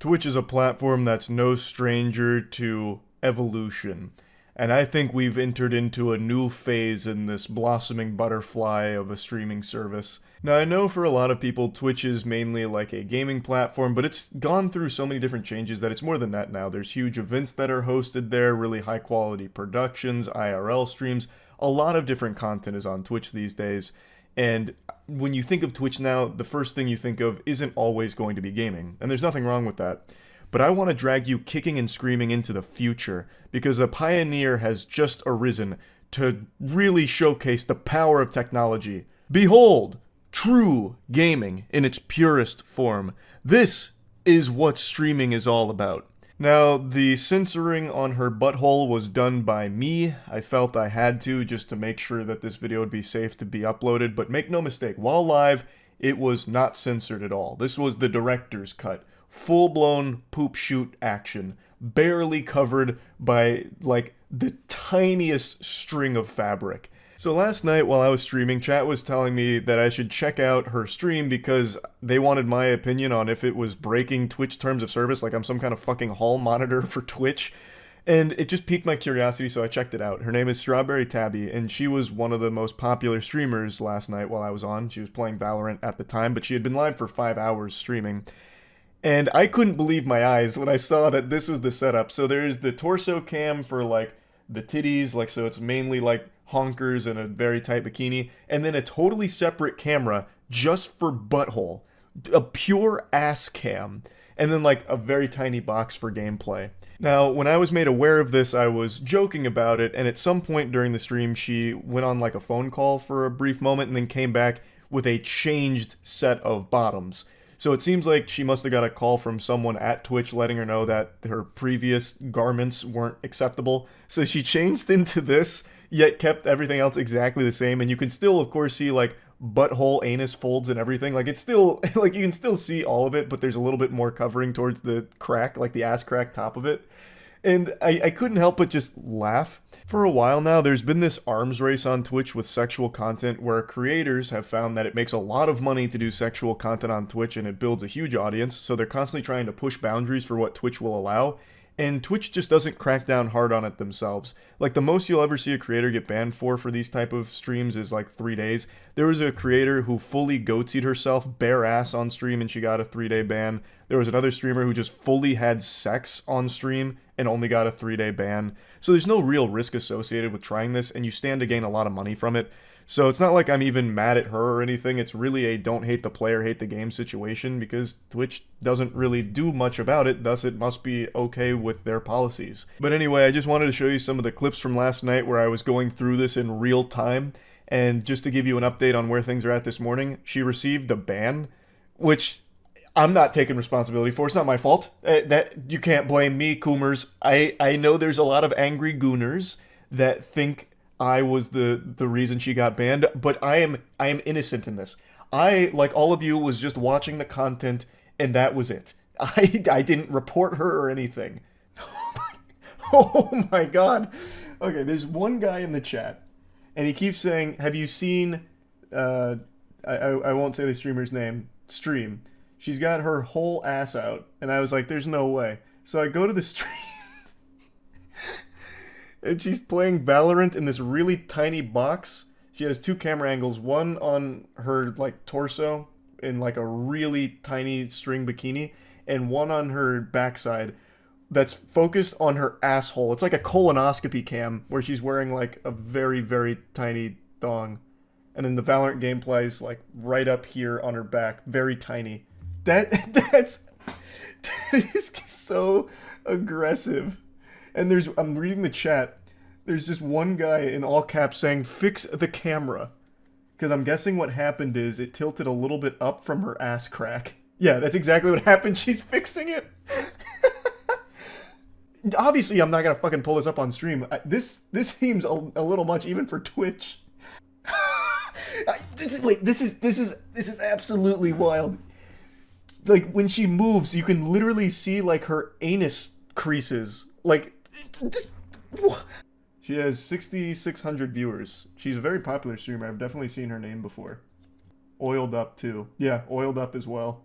Twitch is a platform that's no stranger to evolution. And I think we've entered into a new phase in this blossoming butterfly of a streaming service. Now, I know for a lot of people, Twitch is mainly like a gaming platform, but it's gone through so many different changes that it's more than that now. There's huge events that are hosted there, really high quality productions, IRL streams. A lot of different content is on Twitch these days. And when you think of Twitch now, the first thing you think of isn't always going to be gaming. And there's nothing wrong with that. But I want to drag you kicking and screaming into the future, because a pioneer has just arisen to really showcase the power of technology. Behold, true gaming in its purest form. This is what streaming is all about. Now, the censoring on her butthole was done by me. I felt I had to, just to make sure that this video would be safe to be uploaded, but make no mistake, while live, it was not censored at all. This was the director's cut. Full-blown poop shoot action, barely covered by, like, the tiniest string of fabric. So last night while I was streaming, chat was telling me that I should check out her stream because they wanted my opinion on if it was breaking Twitch terms of service, like I'm some kind of fucking hall monitor for Twitch. And it just piqued my curiosity, so I checked it out. Her name is Strawberry Tabby, and she was one of the most popular streamers last night while I was on. She was playing Valorant at the time, but she had been live for 5 hours streaming. And I couldn't believe my eyes when I saw that this was the setup. So there's the torso cam for, like, the titties, like, so it's mainly, like, honkers and a very tight bikini, and then a totally separate camera just for butthole. A pure ass cam. And then, like, a very tiny box for gameplay. Now, when I was made aware of this, I was joking about it, and at some point during the stream, she went on, like, a phone call for a brief moment and then came back with a changed set of bottoms. So it seems like she must have got a call from someone at Twitch letting her know that her previous garments weren't acceptable. So she changed into this, yet kept everything else exactly the same. And you can still, of course, see, like, butthole, anus folds and everything. Like, it's still, like, you can still see all of it, but there's a little bit more covering towards the crack, like the ass crack top of it. And I couldn't help but just laugh. For a while now, there's been this arms race on Twitch with sexual content where creators have found that it makes a lot of money to do sexual content on Twitch and it builds a huge audience, so they're constantly trying to push boundaries for what Twitch will allow, and Twitch just doesn't crack down hard on it themselves. Like, the most you'll ever see a creator get banned for these type of streams is like 3 days. There was a creator who fully goatsied herself bare ass on stream and she got a 3-day ban. There was another streamer who just fully had sex on stream and only got a 3-day ban. So there's no real risk associated with trying this, and you stand to gain a lot of money from it. So it's not like I'm even mad at her or anything. It's really a don't hate the player, hate the game situation, because Twitch doesn't really do much about it, thus it must be okay with their policies. But anyway, I just wanted to show you some of the clips from last night where I was going through this in real time, and just to give you an update on where things are at this morning, she received a ban, which I'm not taking responsibility for. It's not my fault. That you can't blame me, Coomers. I know there's a lot of angry gooners that think I was the reason she got banned, but I am innocent in this. I, like all of you, was just watching the content, and that was it. I didn't report her or anything. Oh my god. Okay, there's one guy in the chat, and he keeps saying, have you seen, I won't say the streamer's name, stream. She's got her whole ass out, and I was like, there's no way. So I go to the stream, and she's playing Valorant in this really tiny box. She has 2 camera angles, one on her, like, torso in, like, a really tiny string bikini, and one on her backside that's focused on her asshole. It's like a colonoscopy cam where she's wearing, like, a very, very tiny thong. And then the Valorant gameplay is, like, right up here on her back, very tiny. That is so aggressive. And I'm reading the chat. There's just one guy in all caps saying, fix the camera. Because I'm guessing what happened is it tilted a little bit up from her ass crack. Yeah, that's exactly what happened. She's fixing it. Obviously, I'm not going to fucking pull this up on stream. This seems a little much even for Twitch. This is absolutely wild. Like, when she moves, you can literally see, like, her anus creases. Like, she has 6,600 viewers. She's a very popular streamer. I've definitely seen her name before. Oiled Up, too. Yeah, Oiled Up as well.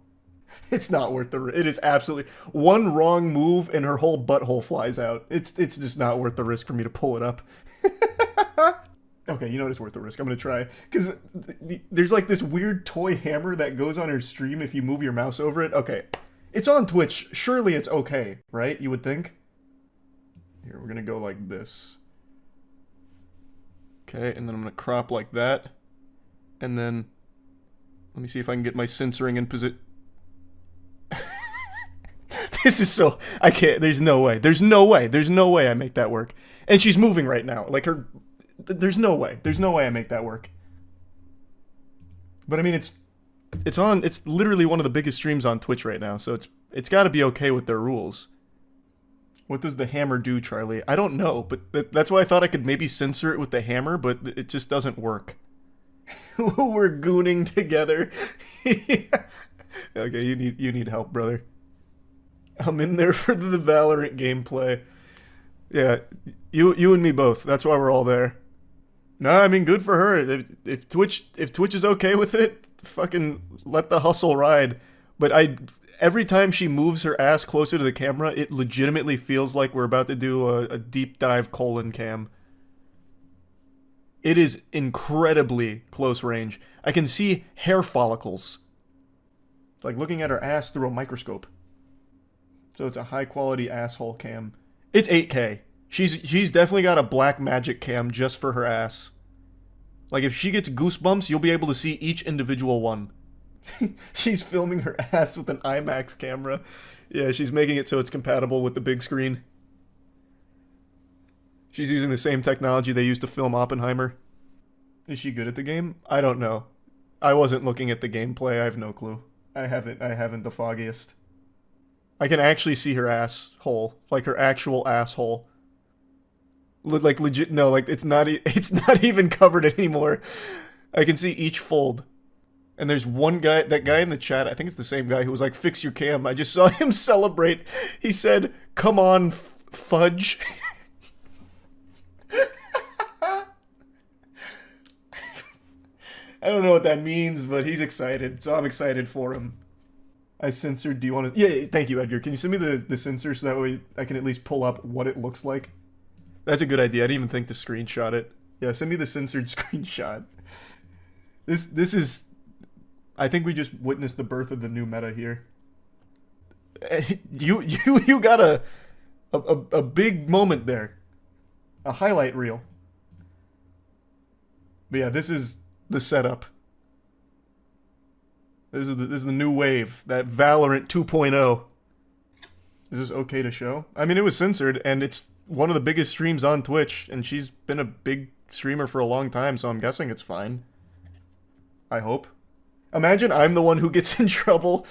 It's not worth the. It is absolutely one wrong move and her whole butthole flies out. It's just not worth the risk for me to pull it up. Okay, you know what? It's worth the risk. I'm gonna try because there's like this weird toy hammer that goes on her stream if you move your mouse over it. Okay, it's on Twitch. Surely it's okay, right? You would think. Here, we're gonna go like this. Okay, and then I'm gonna crop like that, and then let me see if I can get my censoring in position. This is so... I can't... There's no way. There's no way. There's no way I make that work. And she's moving right now. Like, her... There's no way. There's no way I make that work. But, I mean, it's on... It's literally one of the biggest streams on Twitch right now, so it's got to be okay with their rules. What does the hammer do, Charlie? I don't know, but that's why I thought I could maybe censor it with the hammer, but it just doesn't work. We're gooning together. Okay, you need help, brother. I'm in there for the Valorant gameplay. Yeah, you and me both. That's why we're all there. No, I mean, good for her. If Twitch is okay with it, fucking let the hustle ride. But every time she moves her ass closer to the camera, it legitimately feels like we're about to do a deep dive colon cam. It is incredibly close range. I can see hair follicles. It's like looking at her ass through a microscope. So it's a high quality asshole cam. It's 8K. She's definitely got a black magic cam just for her ass. Like if she gets goosebumps, you'll be able to see each individual one. She's filming her ass with an IMAX camera. Yeah, she's making it so it's compatible with the big screen. She's using the same technology they used to film Oppenheimer. Is she good at the game? I don't know. I wasn't looking at the gameplay. I have no clue. I haven't the foggiest. I can actually see her asshole, like her actual asshole. Like legit, no, like it's not even covered anymore. I can see each fold. And there's one guy, that guy in the chat, I think it's the same guy who was like, fix your cam. I just saw him celebrate. He said, come on, fudge. I don't know what that means, but he's excited, so I'm excited for him. I censored, do you want to... Yeah, thank you, Edgar. Can you send me the censor so that way I can at least pull up what it looks like? That's a good idea. I didn't even think to screenshot it. Yeah, send me the censored screenshot. This is... I think we just witnessed the birth of the new meta here. You got a big moment there. A highlight reel. But yeah, this is the setup. This is the new wave. That Valorant 2.0. Is this okay to show? I mean, it was censored, and it's one of the biggest streams on Twitch, and she's been a big streamer for a long time, so I'm guessing it's fine. I hope. Imagine I'm the one who gets in trouble.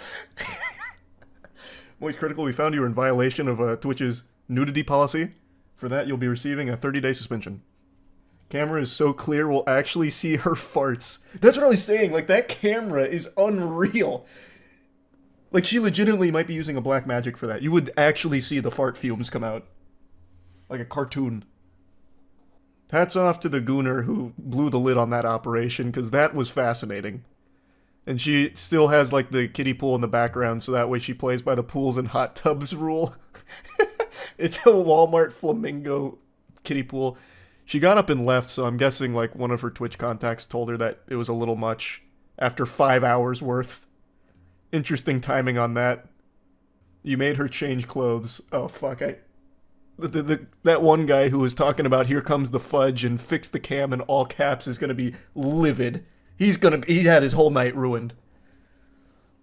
Moist Critical, we found you were in violation of Twitch's nudity policy. For that, you'll be receiving a 30-day suspension. Camera is so clear, we'll actually see her farts. That's what I was saying, like, that camera is unreal. Like, she legitimately might be using a black magic for that. You would actually see the fart fumes come out. Like a cartoon. Hats off to the gooner who blew the lid on that operation, because that was fascinating. And she still has, like, the kiddie pool in the background, so that way she plays by the pools and hot tubs rule. It's a Walmart flamingo kiddie pool. She got up and left, so I'm guessing, like, one of her Twitch contacts told her that it was a little much after 5 hours worth. Interesting timing on that. You made her change clothes. Oh, fuck, that one guy who was talking about here comes the fudge and fix the cam in all caps is gonna be livid. He had his whole night ruined.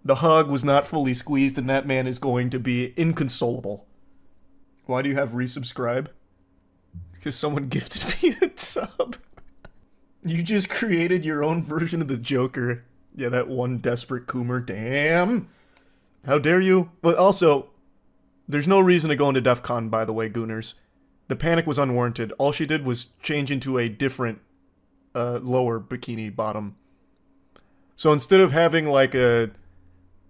The hog was not fully squeezed and that man is going to be inconsolable. Why do you have resubscribe? Because someone gifted me a sub. You just created your own version of the Joker. Yeah, that one desperate coomer. Damn. How dare you? But also, there's no reason to go into DEF CON, by the way, Gooners. The panic was unwarranted. All she did was change into a different, lower bikini bottom. So instead of having, like, a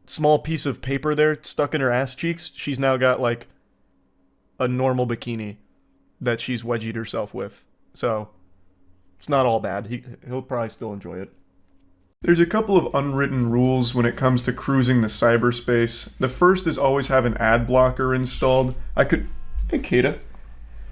small piece of paper there stuck in her ass cheeks, she's now got, like, a normal bikini that she's wedgied herself with. So, it's not all bad. He'll probably still enjoy it. There's a couple of unwritten rules when it comes to cruising the cyberspace. The first is always have an ad blocker installed. Hey, Kata.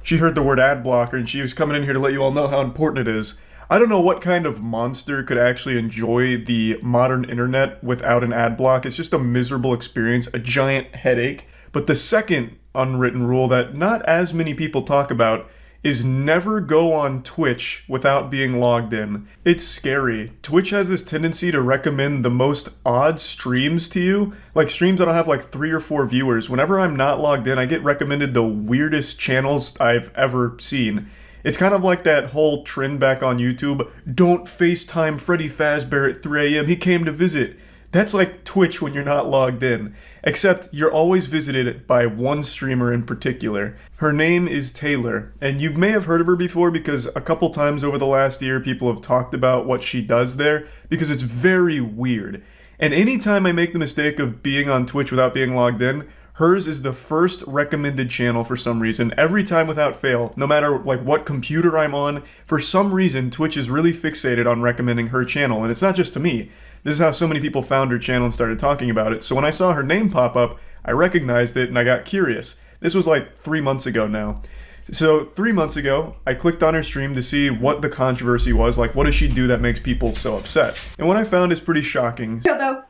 She heard the word ad blocker and she was coming in here to let you all know how important it is. I don't know what kind of monster could actually enjoy the modern internet without an ad block. It's just a miserable experience, a giant headache. But the second unwritten rule that not as many people talk about is never go on Twitch without being logged in. It's scary. Twitch has this tendency to recommend the most odd streams to you, like streams that'll have like 3 or 4 viewers. Whenever I'm not logged in, I get recommended the weirdest channels I've ever seen. It's kind of like that whole trend back on YouTube, don't FaceTime Freddy Fazbear at 3 a.m., he came to visit. That's like Twitch when you're not logged in. Except you're always visited by one streamer in particular. Her name is Taylor, and you may have heard of her before because a couple times over the last year people have talked about what she does there because it's very weird. And anytime I make the mistake of being on Twitch without being logged in, hers is the first recommended channel for some reason. Every time without fail, no matter like what computer I'm on, for some reason Twitch is really fixated on recommending her channel, and it's not just to me. This is how so many people found her channel and started talking about it. So when I saw her name pop up, I recognized it and I got curious. This was like 3 months ago now. So 3 months ago, I clicked on her stream to see what the controversy was. Like, what does she do that makes people so upset? And what I found is pretty shocking. Though.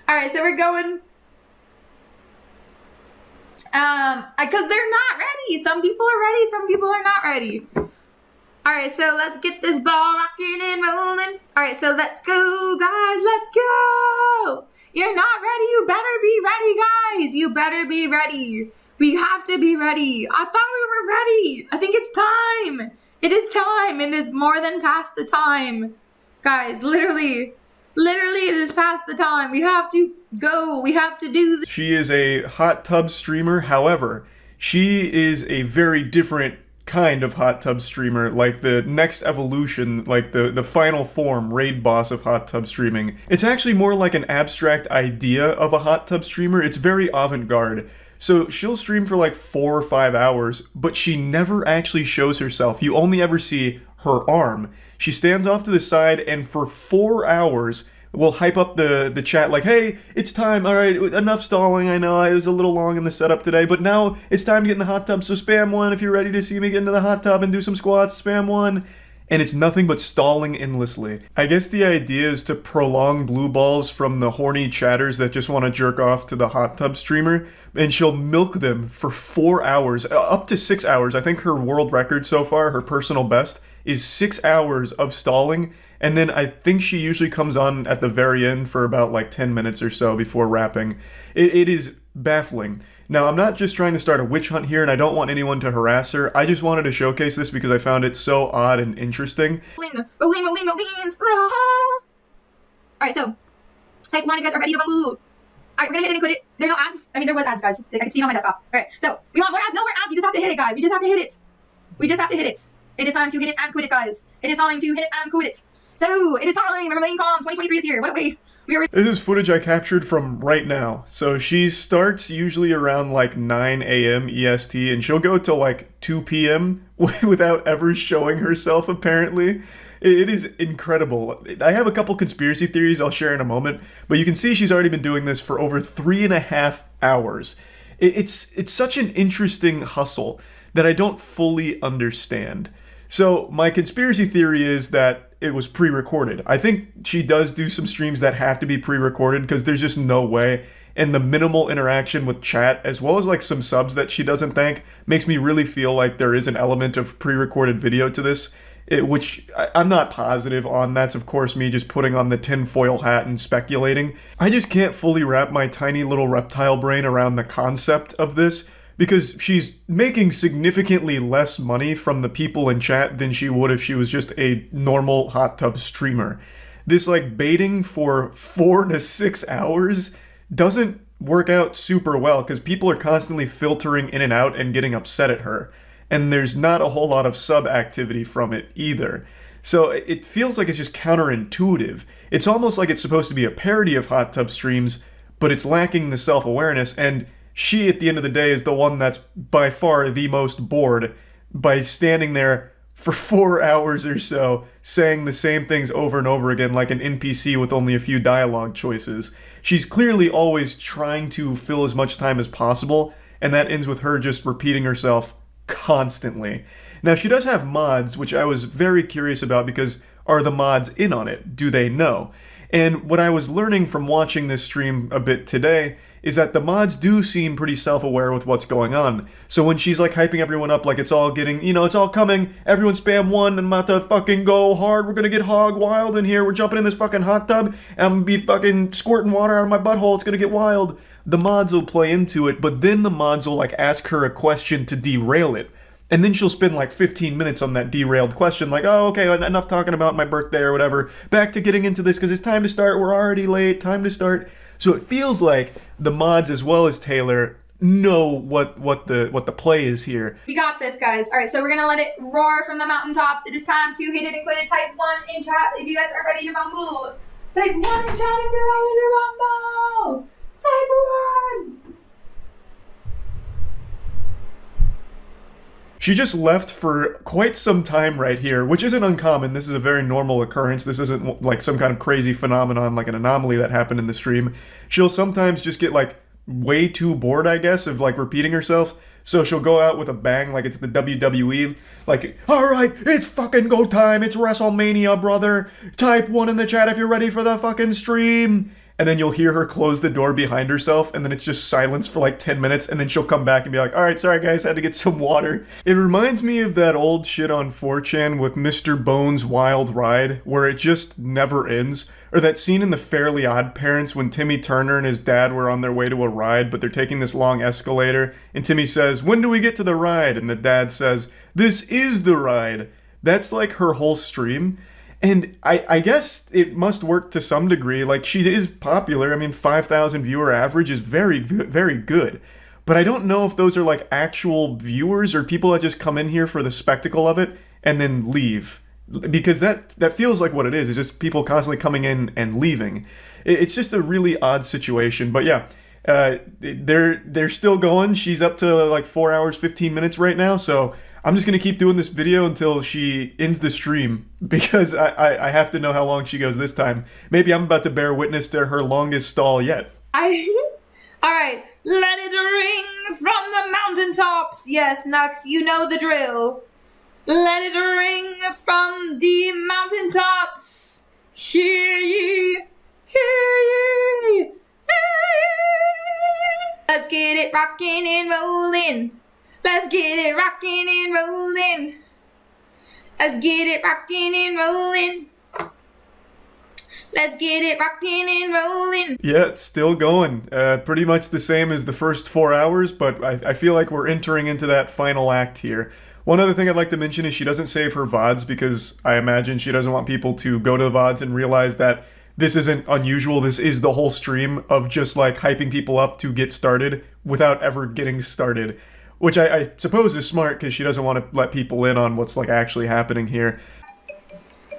Alright, so we're going... because they're not ready. Some people are ready, some people are not ready. Alright, so let's get this ball rocking and rolling. Alright, so let's go, guys, let's go! You're not ready, you better be ready, guys! You better be ready. We have to be ready. I thought we were ready. I think it's time. It is time. It is more than past the time. Guys, literally it is past the time. We have to go. We have to do this. She is a hot tub streamer. However, she is a very different kind of hot tub streamer, like the next evolution, like the final form, raid boss of hot tub streaming. It's actually more like an abstract idea of a hot tub streamer. It's very avant-garde. So she'll stream for like 4 or 5 hours, but she never actually shows herself. You only ever see her arm. She stands off to the side and for 4 hours will hype up the chat like, hey, it's time, alright, enough stalling, I know I was a little long in the setup today, but now it's time to get in the hot tub, so spam 1 if you're ready to see me get into the hot tub and do some squats, spam 1. And it's nothing but stalling endlessly. I guess the idea is to prolong blue balls from the horny chatters that just want to jerk off to the hot tub streamer, and she'll milk them for 4 hours, up to 6 hours. I think her world record so far, her personal best, is 6 hours of stalling. And then I think she usually comes on at the very end for about like 10 minutes or so before wrapping. It is baffling. Now, I'm not just trying to start a witch hunt here, and I don't want anyone to harass her. I just wanted to showcase this because I found it so odd and interesting. Alright, so, type 1 if you guys are ready to bamboo. Alright, we're gonna hit it and quit it. There are no ads. I mean, there was ads, guys. I can see it on my desktop. Alright, so, we want more ads, no more ads. You just have to hit it, guys. We just have to hit it. We just have to hit it. It is time to hit it and quit it, guys. It is time to hit it and quit it. So, it is time. Remain calm. 2023 is here. What a way. This is footage I captured from right now. So she starts usually around like 9 a.m. EST and she'll go till like 2 p.m. without ever showing herself, apparently. It is incredible. I have a couple conspiracy theories I'll share in a moment, but you can see she's already been doing this for over 3.5 hours. It's such an interesting hustle that I don't fully understand. So my conspiracy theory is that it was pre-recorded. I think she does do some streams that have to be pre-recorded because there's just no way. And the minimal interaction with chat, as well as like some subs that she doesn't thank, makes me really feel like there is an element of pre-recorded video to this, which I'm not positive on. That's of course me just putting on the tinfoil hat and speculating. I just can't fully wrap my tiny little reptile brain around the concept of this, because she's making significantly less money from the people in chat than she would if she was just a normal hot tub streamer. This like baiting for 4 to 6 hours doesn't work out super well because people are constantly filtering in and out and getting upset at her. And there's not a whole lot of sub activity from it either. So it feels like it's just counterintuitive. It's almost like it's supposed to be a parody of hot tub streams, but it's lacking the self-awareness, and she, at the end of the day, is the one that's by far the most bored by standing there for 4 hours or so, saying the same things over and over again like an NPC with only a few dialogue choices. She's clearly always trying to fill as much time as possible, and that ends with her just repeating herself constantly. Now, she does have mods, which I was very curious about because are the mods in on it? Do they know? And what I was learning from watching this stream a bit today is that the mods do seem pretty self-aware with what's going on. So when she's like hyping everyone up like it's all getting, it's all coming, everyone spam one, and I'm about to fucking go hard, we're gonna get hog wild in here, we're jumping in this fucking hot tub, and I'm gonna be fucking squirting water out of my butthole, it's gonna get wild. The mods will play into it, but then the mods will like ask her a question to derail it. And then she'll spend like 15 minutes on that derailed question, like, oh, okay, enough talking about my birthday or whatever. Back to getting into this because it's time to start. We're already late. Time to start. So it feels like the mods as well as Taylor know what the play is here. We got this, guys. All right, so we're gonna let it roar from the mountaintops. It is time to hit it and quit it. Type 1 in chat if you guys are ready to rumble. Type 1 in chat if you're ready to rumble. Type 1. She just left for quite some time right here, which isn't uncommon. This is a very normal occurrence. This isn't like some kind of crazy phenomenon, like an anomaly that happened in the stream. She'll sometimes just get like way too bored, I guess, of like repeating herself. So she'll go out with a bang like it's the WWE. Like, all right, it's fucking go time. It's WrestleMania, brother. Type 1 in the chat if you're ready for the fucking stream. And then you'll hear her close the door behind herself, and then it's just silence for like 10 minutes, and then she'll come back and be like, alright, sorry guys, had to get some water. It reminds me of that old shit on 4chan with Mr. Bones' Wild Ride, where it just never ends. Or that scene in The Fairly Odd Parents when Timmy Turner and his dad were on their way to a ride, but they're taking this long escalator, and Timmy says, when do we get to the ride? And the dad says, this is the ride. That's like her whole stream. And I guess it must work to some degree. Like, she is popular. I mean, 5,000 viewer average is very, very good. But I don't know if those are, like, actual viewers or people that just come in here for the spectacle of it and then leave. Because that feels like what it is. It's just people constantly coming in and leaving. It's just a really odd situation. But, yeah, they're still going. She's up to, like, 4 hours, 15 minutes right now, so I'm just going to keep doing this video until she ends the stream, because I have to know how long she goes this time. Maybe I'm about to bear witness to her longest stall yet. Alright, let it ring from the mountaintops. Yes, Nux, you know the drill. Let it ring from the mountaintops. Hear ye, hear ye, hear ye. Let's get it rocking and rolling. Let's get it rocking and rolling. Let's get it rocking and rolling. Let's get it rocking and rolling. Yeah, it's still going. Pretty much the same as the first 4 hours, but I feel like we're entering into that final act here. One other thing I'd like to mention is she doesn't save her VODs because I imagine she doesn't want people to go to the VODs and realize that this isn't unusual. This is the whole stream of just like hyping people up to get started without ever getting started. Which I suppose is smart because she doesn't want to let people in on what's like actually happening here.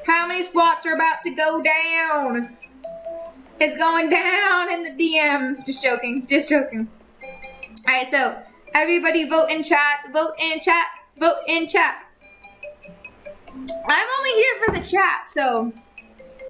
How many squats are about to go down? It's going down in the DM. Just joking, just joking. Alright, so everybody vote in chat, vote in chat, vote in chat. I'm only here for the chat, so.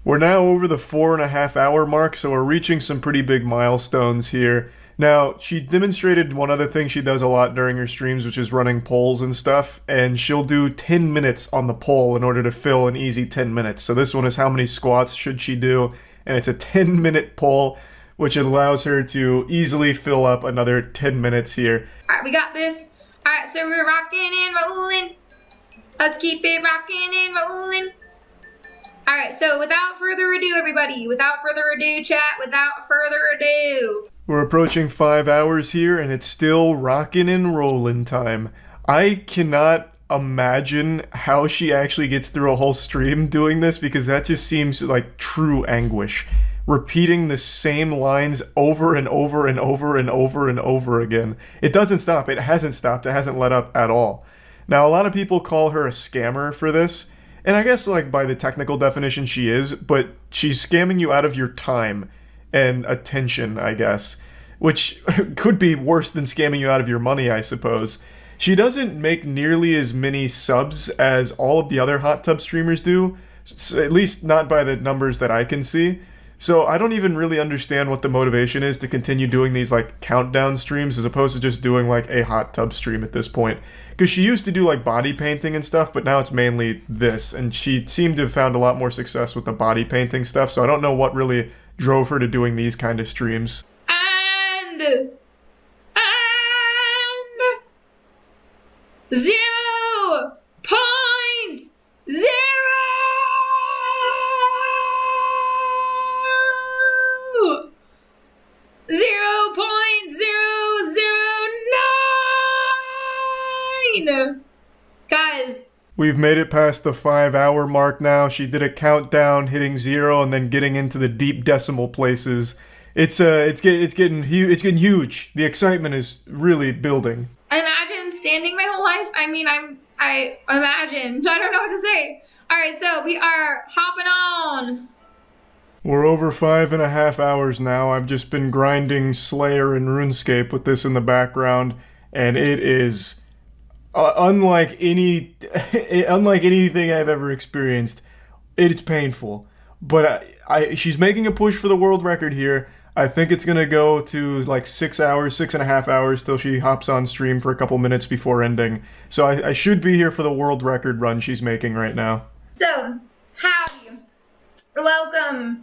We're now over the 4.5 hour mark, so we're reaching some pretty big milestones here. Now, she demonstrated one other thing she does a lot during her streams, which is running polls and stuff, and she'll do 10 minutes on the poll in order to fill an easy 10 minutes. So this one is how many squats should she do, and it's a 10-minute poll, which allows her to easily fill up another 10 minutes here. Alright, we got this. Alright, so we're rocking and rolling. Let's keep it rocking and rolling. Alright, so without further ado, everybody, without further ado, chat, without further ado. We're approaching 5 hours here, and it's still rockin' and rollin' time. I cannot imagine how she actually gets through a whole stream doing this, because that just seems like true anguish. Repeating the same lines over and over and over and over and over again. It doesn't stop. It hasn't stopped. It hasn't let up at all. Now, a lot of people call her a scammer for this, and I guess like by the technical definition she is, but she's scamming you out of your time and attention, I guess, which could be worse than scamming you out of your money, I suppose. She doesn't make nearly as many subs as all of the other hot tub streamers do, at least not by the numbers that I can see. So I don't even really understand what the motivation is to continue doing these like countdown streams as opposed to just doing like a hot tub stream at this point. Because she used to do like body painting and stuff, but now it's mainly this. And she seemed to have found a lot more success with the body painting stuff. So I don't know what really drove her to doing these kind of streams. And 0.0 0.009. Guys, we've made it past the 5-hour mark now. She did a countdown, hitting 0 and then getting into the deep decimal places. It's getting huge. The excitement is really building. Imagine standing my whole life. I mean, I imagine. I don't know what to say. All right, so we are hopping on. We're over 5.5 hours now. I've just been grinding Slayer and RuneScape with this in the background, and it is unlike anything I've ever experienced. It's painful, but she's making a push for the world record here. I think it's gonna go to like 6 hours, 6.5 hours till she hops on stream for a couple minutes before ending. So I should be here for the world record run she's making right now. So, howdy. Welcome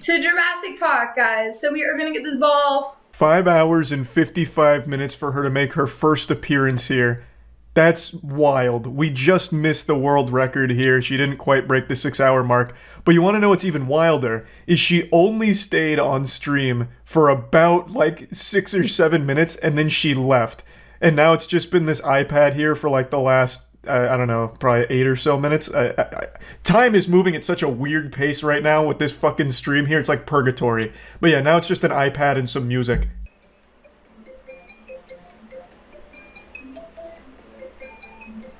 to Jurassic Park, guys. So we are gonna get this ball. 5 hours and 55 minutes for her to make her first appearance here. That's wild. We just missed the world record here. She didn't quite break the 6-hour mark. But you want to know what's even wilder? Is she only stayed on stream for about like 6 or 7 minutes and then she left. And now it's just been this iPad here for like the last, I don't know, probably 8 or so minutes. Time is moving at such a weird pace right now with this fucking stream here. It's like purgatory. But yeah, now it's just an iPad and some music.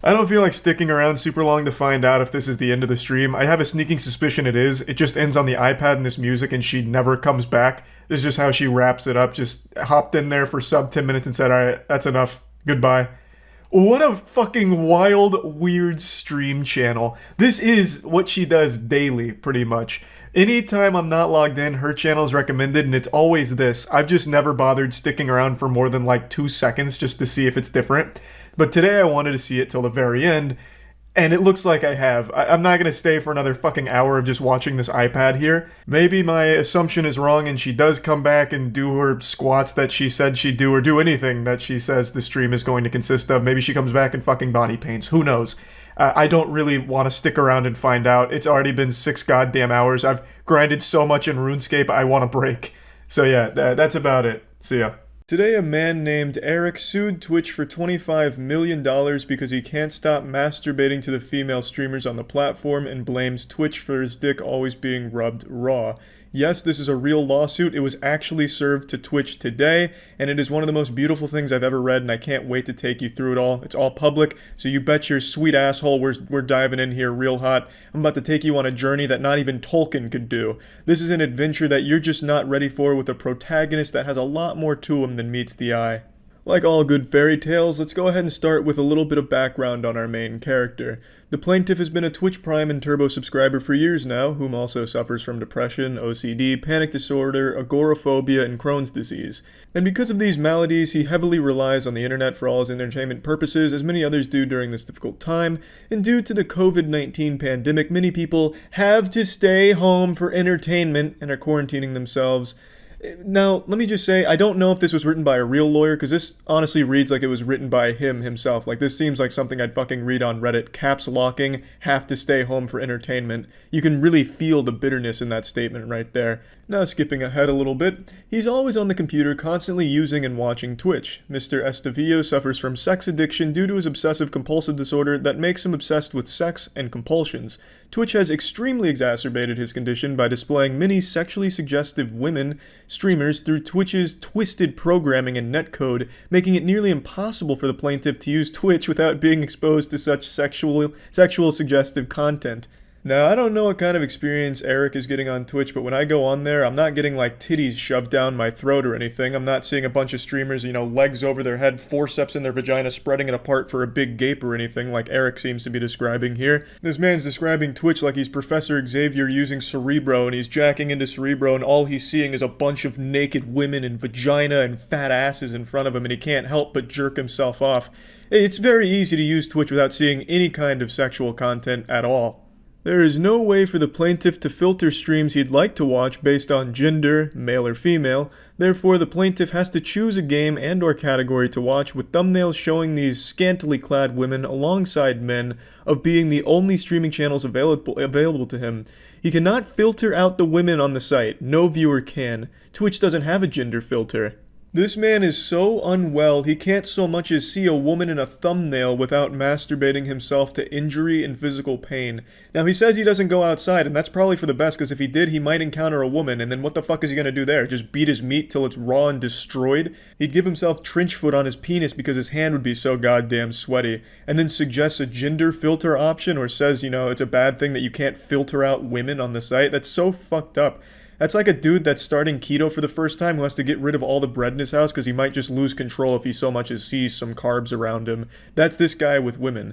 I don't feel like sticking around super long to find out if this is the end of the stream. I have a sneaking suspicion it is. It just ends on the iPad and this music and she never comes back. This is just how she wraps it up. Just hopped in there for sub 10 minutes and said, alright, that's enough. Goodbye. What a fucking wild, weird stream channel. This is what she does daily, pretty much. Anytime I'm not logged in, her channel's recommended, and it's always this. I've just never bothered sticking around for more than like 2 seconds just to see if it's different. But today I wanted to see it till the very end, and it looks like I have. I'm not going to stay for another fucking hour of just watching this iPad here. Maybe my assumption is wrong and she does come back and do her squats that she said she'd do, or do anything that she says the stream is going to consist of. Maybe she comes back and fucking body paints. Who knows? I don't really want to stick around and find out. It's already been 6 goddamn hours. I've grinded so much in RuneScape, I want a break. So yeah, that's about it. See ya. Today, a man named Eric sued Twitch for $25 million because he can't stop masturbating to the female streamers on the platform and blames Twitch for his dick always being rubbed raw. Yes, this is a real lawsuit. It was actually served to Twitch today, and it is one of the most beautiful things I've ever read, and I can't wait to take you through it all. It's all public, so you bet your sweet asshole we're diving in here real hot. I'm about to take you on a journey that not even Tolkien could do. This is an adventure that you're just not ready for, with a protagonist that has a lot more to him than meets the eye. Like all good fairy tales, let's go ahead and start with a little bit of background on our main character. The plaintiff has been a Twitch Prime and Turbo subscriber for years now, whom also suffers from depression, OCD, panic disorder, agoraphobia, and Crohn's disease. And because of these maladies, he heavily relies on the internet for all his entertainment purposes, as many others do during this difficult time. And due to the COVID-19 pandemic, many people have to stay home for entertainment and are quarantining themselves. Now, let me just say, I don't know if this was written by a real lawyer, because this honestly reads like it was written by him himself. Like, this seems like something I'd fucking read on Reddit. Caps locking, have to stay home for entertainment. You can really feel the bitterness in that statement right there. Now, skipping ahead a little bit, he's always on the computer, constantly using and watching Twitch. Mr. Estevillo suffers from sex addiction due to his obsessive-compulsive disorder that makes him obsessed with sex and compulsions. Twitch has extremely exacerbated his condition by displaying many sexually suggestive women streamers through Twitch's twisted programming and netcode, making it nearly impossible for the plaintiff to use Twitch without being exposed to such sexual suggestive content. Now, I don't know what kind of experience Eric is getting on Twitch, but when I go on there, I'm not getting like titties shoved down my throat or anything. I'm not seeing a bunch of streamers, legs over their head, forceps in their vagina, spreading it apart for a big gape or anything like Eric seems to be describing here. This man's describing Twitch like he's Professor Xavier using Cerebro, and he's jacking into Cerebro, and all he's seeing is a bunch of naked women and vagina and fat asses in front of him, and he can't help but jerk himself off. It's very easy to use Twitch without seeing any kind of sexual content at all. There is no way for the plaintiff to filter streams he'd like to watch based on gender, male or female. Therefore, the plaintiff has to choose a game and/or category to watch, with thumbnails showing these scantily clad women alongside men of being the only streaming channels available to him. He cannot filter out the women on the site. No viewer can. Twitch doesn't have a gender filter. This man is so unwell, he can't so much as see a woman in a thumbnail without masturbating himself to injury and physical pain. Now, he says he doesn't go outside, and that's probably for the best, because if he did, he might encounter a woman, and then what the fuck is he gonna do there? Just beat his meat till it's raw and destroyed? He'd give himself trench foot on his penis because his hand would be so goddamn sweaty, and then suggests a gender filter option, or says, it's a bad thing that you can't filter out women on the site. That's so fucked up. That's like a dude that's starting keto for the first time who has to get rid of all the bread in his house because he might just lose control if he so much as sees some carbs around him. That's this guy with women.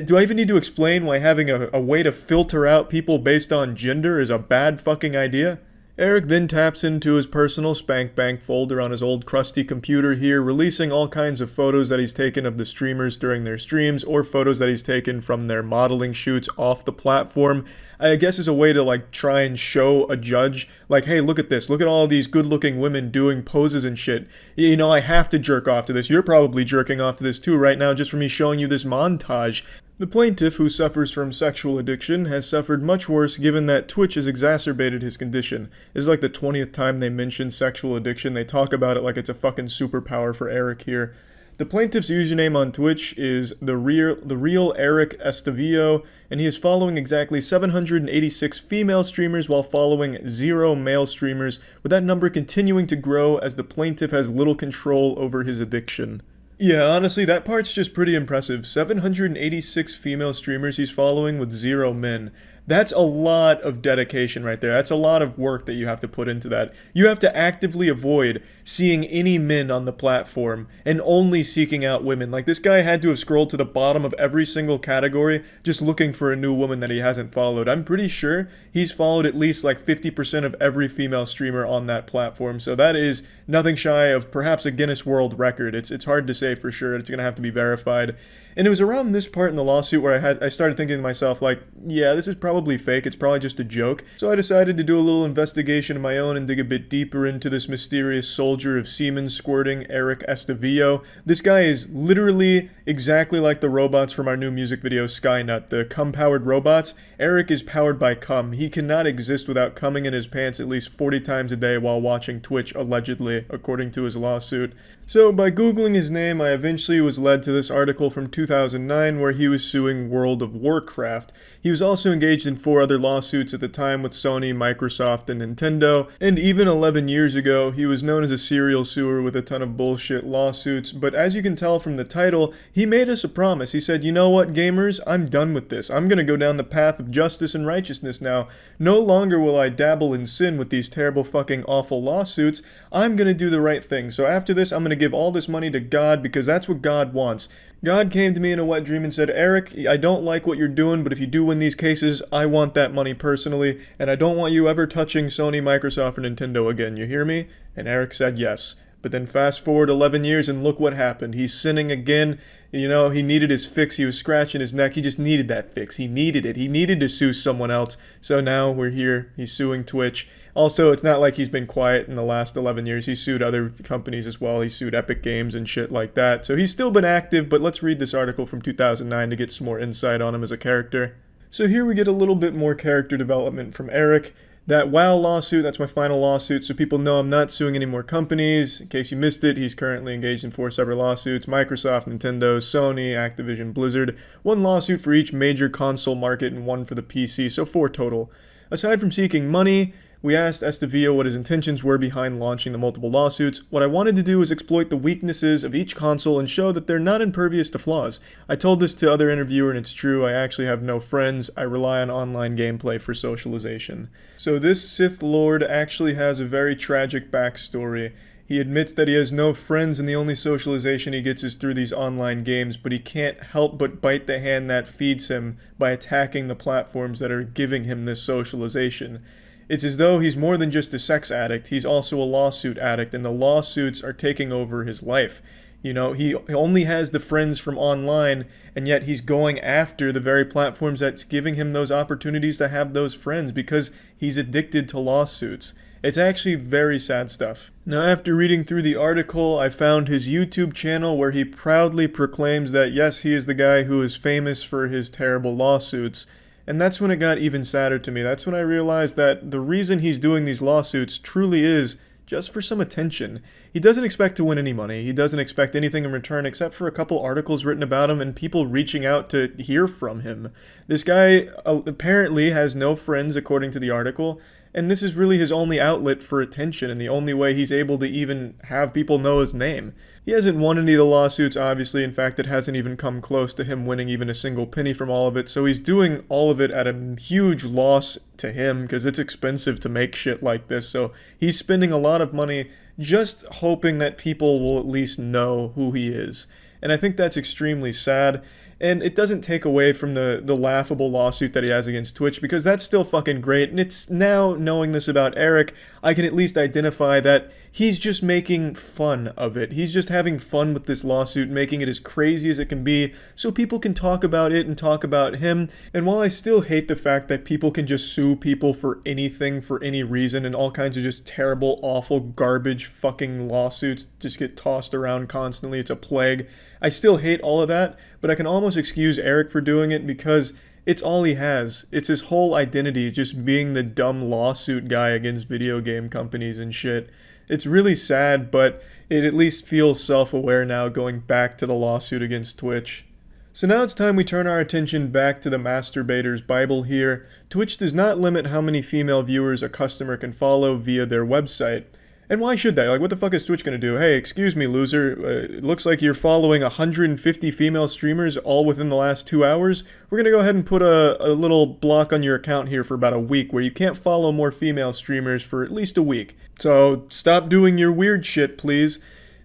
Do I even need to explain why having a way to filter out people based on gender is a bad fucking idea? Eric then taps into his personal spank bank folder on his old crusty computer here, releasing all kinds of photos that he's taken of the streamers during their streams, or photos that he's taken from their modeling shoots off the platform. I guess as a way to try and show a judge, hey, look at this, look at all these good looking women doing poses and shit. I have to jerk off to this. You're probably jerking off to this too right now just for me showing you this montage. The plaintiff, who suffers from sexual addiction, has suffered much worse given that Twitch has exacerbated his condition. This is like the 20th time they mention sexual addiction. They talk about it like it's a fucking superpower for Eric here. The plaintiff's username on Twitch is the real Eric Estavillo, and he is following exactly 786 female streamers while following 0 male streamers, with that number continuing to grow as the plaintiff has little control over his addiction. Yeah, honestly, that part's just pretty impressive. 786 female streamers he's following with 0 men. That's a lot of dedication right there. That's a lot of work that you have to put into that. You have to actively avoid seeing any men on the platform and only seeking out women. This guy had to have scrolled to the bottom of every single category just looking for a new woman that he hasn't followed. I'm pretty sure he's followed at least 50% of every female streamer on that platform. So that is nothing shy of perhaps a Guinness World Record. It's hard to say for sure. It's going to have to be verified. And it was around this part in the lawsuit where I started thinking to myself, yeah, this is probably fake. It's probably just a joke. So I decided to do a little investigation of my own and dig a bit deeper into this mysterious soldier of semen squirting Eric Estavillo. This guy is literally exactly like the robots from our new music video Skynut, the cum-powered robots. Eric is powered by cum. He cannot exist without coming in his pants at least 40 times a day while watching Twitch, allegedly, according to his lawsuit. So by Googling his name, I eventually was led to this article from 2009 where he was suing World of Warcraft. He was also engaged in 4 other lawsuits at the time with Sony, Microsoft, and Nintendo, and even 11 years ago, he was known as a serial suer with a ton of bullshit lawsuits. But as you can tell from the title, he made us a promise. He said, you know what, gamers, I'm done with this. I'm gonna go down the path of justice and righteousness now. No longer will I dabble in sin with these terrible fucking awful lawsuits. I'm gonna do the right thing. So after this, I'm gonna give all this money to God because that's what God wants. God came to me in a wet dream and said, Eric, I don't like what you're doing, but if you do win these cases, I want that money personally, and I don't want you ever touching Sony, Microsoft, or Nintendo again. You hear me? And Eric said yes. But then fast forward 11 years and look what happened. He's sinning again. He needed his fix. He was scratching his neck. He just needed that fix. He needed it. He needed to sue someone else. So now we're here. He's suing Twitch. Also, it's not like he's been quiet in the last 11 years. He sued other companies as well. He sued Epic Games and shit like that. So he's still been active, but let's read this article from 2009 to get some more insight on him as a character. So here we get a little bit more character development from Eric. That WoW lawsuit, that's my final lawsuit, so people know I'm not suing any more companies. In case you missed it, he's currently engaged in 4 separate lawsuits: Microsoft, Nintendo, Sony, Activision, Blizzard. 1 lawsuit for each major console market and 1 for the PC, so 4 total. Aside from seeking money, We asked Estevillo what his intentions were behind launching the multiple lawsuits. What I wanted to do was exploit the weaknesses of each console and show that they're not impervious to flaws. I told this to other interviewer and it's true, I actually have no friends. I rely on online gameplay for socialization. So this Sith Lord actually has a very tragic backstory. He admits that he has no friends and the only socialization he gets is through these online games, but he can't help but bite the hand that feeds him by attacking the platforms that are giving him this socialization. It's as though he's more than just a sex addict, he's also a lawsuit addict, and the lawsuits are taking over his life. You know, he only has the friends from online, and yet he's going after the very platforms that's giving him those opportunities to have those friends because he's addicted to lawsuits. It's actually very sad stuff. Now, after reading through the article, I found his YouTube channel where he proudly proclaims that yes, he is the guy who is famous for his terrible lawsuits. And that's when it got even sadder to me. That's when I realized that the reason he's doing these lawsuits truly is just for some attention. He doesn't expect to win any money. He doesn't expect anything in return except for a couple articles written about him and people reaching out to hear from him. This guy apparently has no friends, according to the article, and this is really his only outlet for attention and the only way he's able to even have people know his name. He hasn't won any of the lawsuits, obviously. In fact, it hasn't even come close to him winning even a single penny from all of it. So he's doing all of it at a huge loss to him because it's expensive to make shit like this. So he's spending a lot of money just hoping that people will at least know who he is. And I think that's extremely sad. And it doesn't take away from the laughable lawsuit that he has against Twitch, because that's still fucking great. And it's now, knowing this about Eric, I can at least identify that he's just making fun of it. He's just having fun with this lawsuit, making it as crazy as it can be, so people can talk about it and talk about him. And while I still hate the fact that people can just sue people for anything, for any reason, and all kinds of just terrible, awful, garbage fucking lawsuits just get tossed around constantly, it's a plague. I still hate all of that, but I can almost excuse Eric for doing it because it's all he has. It's his whole identity, just being the dumb lawsuit guy against video game companies and shit. It's really sad, but it at least feels self-aware now, going back to the lawsuit against Twitch. So now it's time we turn our attention back to the Masturbator's Bible here. Twitch does not limit how many female viewers a customer can follow via their website. And why should they? Like, what the fuck is Twitch gonna do? Hey, excuse me, loser. It looks like you're following 150 female streamers all within the last 2 hours. We're gonna go ahead and put a little block on your account here for about a week where you can't follow more female streamers for at least a week. So stop doing your weird shit, please.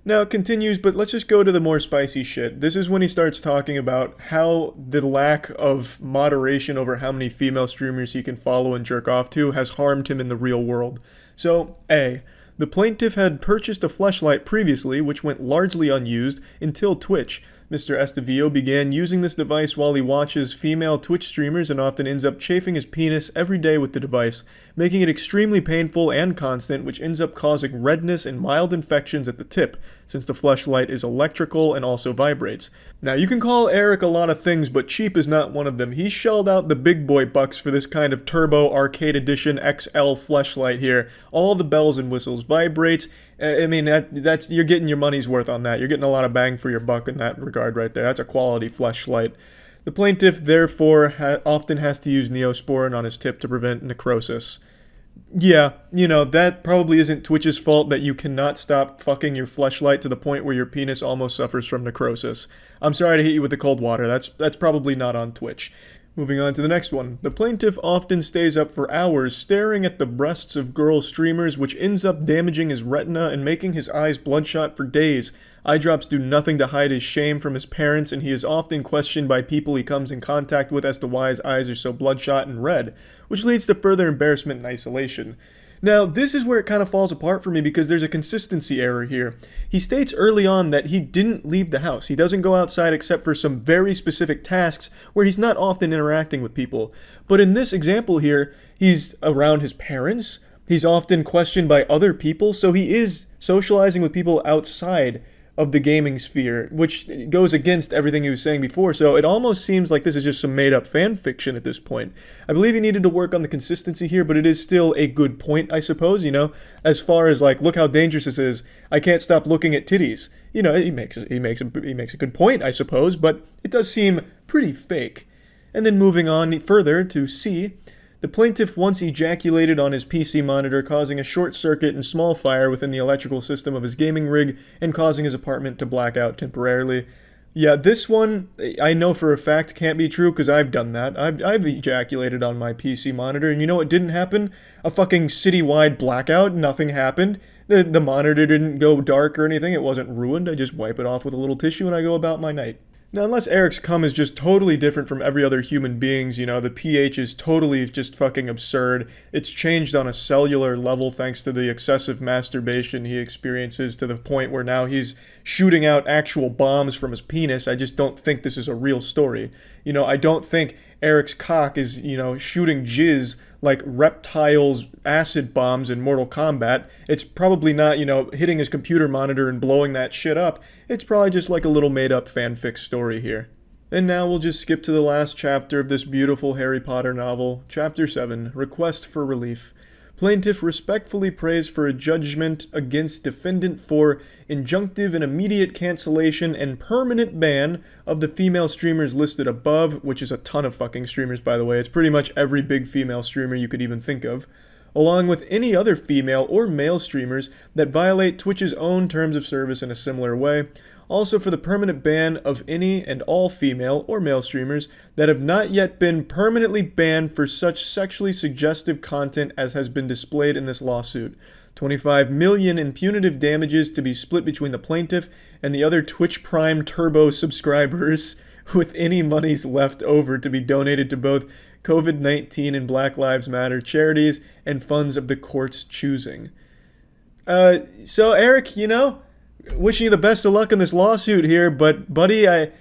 Now it continues, but let's just go to the more spicy shit. This is when he starts talking about how the lack of moderation over how many female streamers he can follow and jerk off to has harmed him in the real world. So, A. The plaintiff had purchased a fleshlight previously, which went largely unused until Twitch. Mr. Estevillo began using this device while he watches female Twitch streamers and often ends up chafing his penis every day with the device, making it extremely painful and constant, which ends up causing redness and mild infections at the tip, since the fleshlight is electrical and also vibrates. Now, you can call Eric a lot of things, but cheap is not one of them. He shelled out the big boy bucks for this kind of Turbo Arcade Edition XL fleshlight here. All the bells and whistles, vibrates. I mean, that's you're getting your money's worth on that. You're getting a lot of bang for your buck in that regard right there. That's a quality fleshlight. The plaintiff, therefore, often has to use Neosporin on his tip to prevent necrosis. Yeah, you know, that probably isn't Twitch's fault that you cannot stop fucking your fleshlight to the point where your penis almost suffers from necrosis. I'm sorry to hit you with the cold water. That's probably not on Twitch. Moving on to the next one. The plaintiff often stays up for hours staring at the breasts of girl streamers, which ends up damaging his retina and making his eyes bloodshot for days. Eye drops do nothing to hide his shame from his parents, and he is often questioned by people he comes in contact with as to why his eyes are so bloodshot and red, which leads to further embarrassment and isolation. Now, this is where it kind of falls apart for me because there's a consistency error here. He states early on that he didn't leave the house. He doesn't go outside except for some very specific tasks where he's not often interacting with people. But in this example here, he's around his parents. He's often questioned by other people, so he is socializing with people outside of the gaming sphere, which goes against everything he was saying before, so it almost seems like this is just some made-up fan fiction at this point. I believe he needed to work on the consistency here, but it is still a good point, I suppose, you know, as far as, like, look how dangerous this is, I can't stop looking at titties. You know, he makes a good point, I suppose, but it does seem pretty fake. And then moving on further to C, The plaintiff once ejaculated on his PC monitor, causing a short circuit and small fire within the electrical system of his gaming rig and causing his apartment to black out temporarily. Yeah, this one, I know for a fact can't be true because I've done that. I've ejaculated on my PC monitor, and you know what didn't happen? A fucking citywide blackout. Nothing happened. The monitor didn't go dark or anything. It wasn't ruined. I just wipe it off with a little tissue and I go about my night. Now, unless Eric's cum is just totally different from every other human being's, you know, the pH is totally just fucking absurd. It's changed on a cellular level thanks to the excessive masturbation he experiences to the point where now he's shooting out actual bombs from his penis. I just don't think this is a real story. You know, I don't think Eric's cock is, you know, shooting jizz like reptiles' acid bombs in Mortal Kombat. It's probably not, you know, hitting his computer monitor and blowing that shit up. It's probably just like a little made-up fanfic story here. And now we'll just skip to the last chapter of this beautiful Harry Potter novel, Chapter 7, Request for Relief. Plaintiff respectfully prays for a judgment against defendant for injunctive and immediate cancellation and permanent ban of the female streamers listed above, which is a ton of fucking streamers, by the way. It's pretty much every big female streamer you could even think of, along with any other female or male streamers that violate Twitch's own terms of service in a similar way. Also for the permanent ban of any and all female or male streamers that have not yet been permanently banned for such sexually suggestive content as has been displayed in this lawsuit. 25 million in punitive damages to be split between the plaintiff and the other Twitch Prime Turbo subscribers, with any monies left over to be donated to both COVID-19 and Black Lives Matter charities and funds of the court's choosing. So Eric, you know, wishing you the best of luck in this lawsuit here, but buddy, I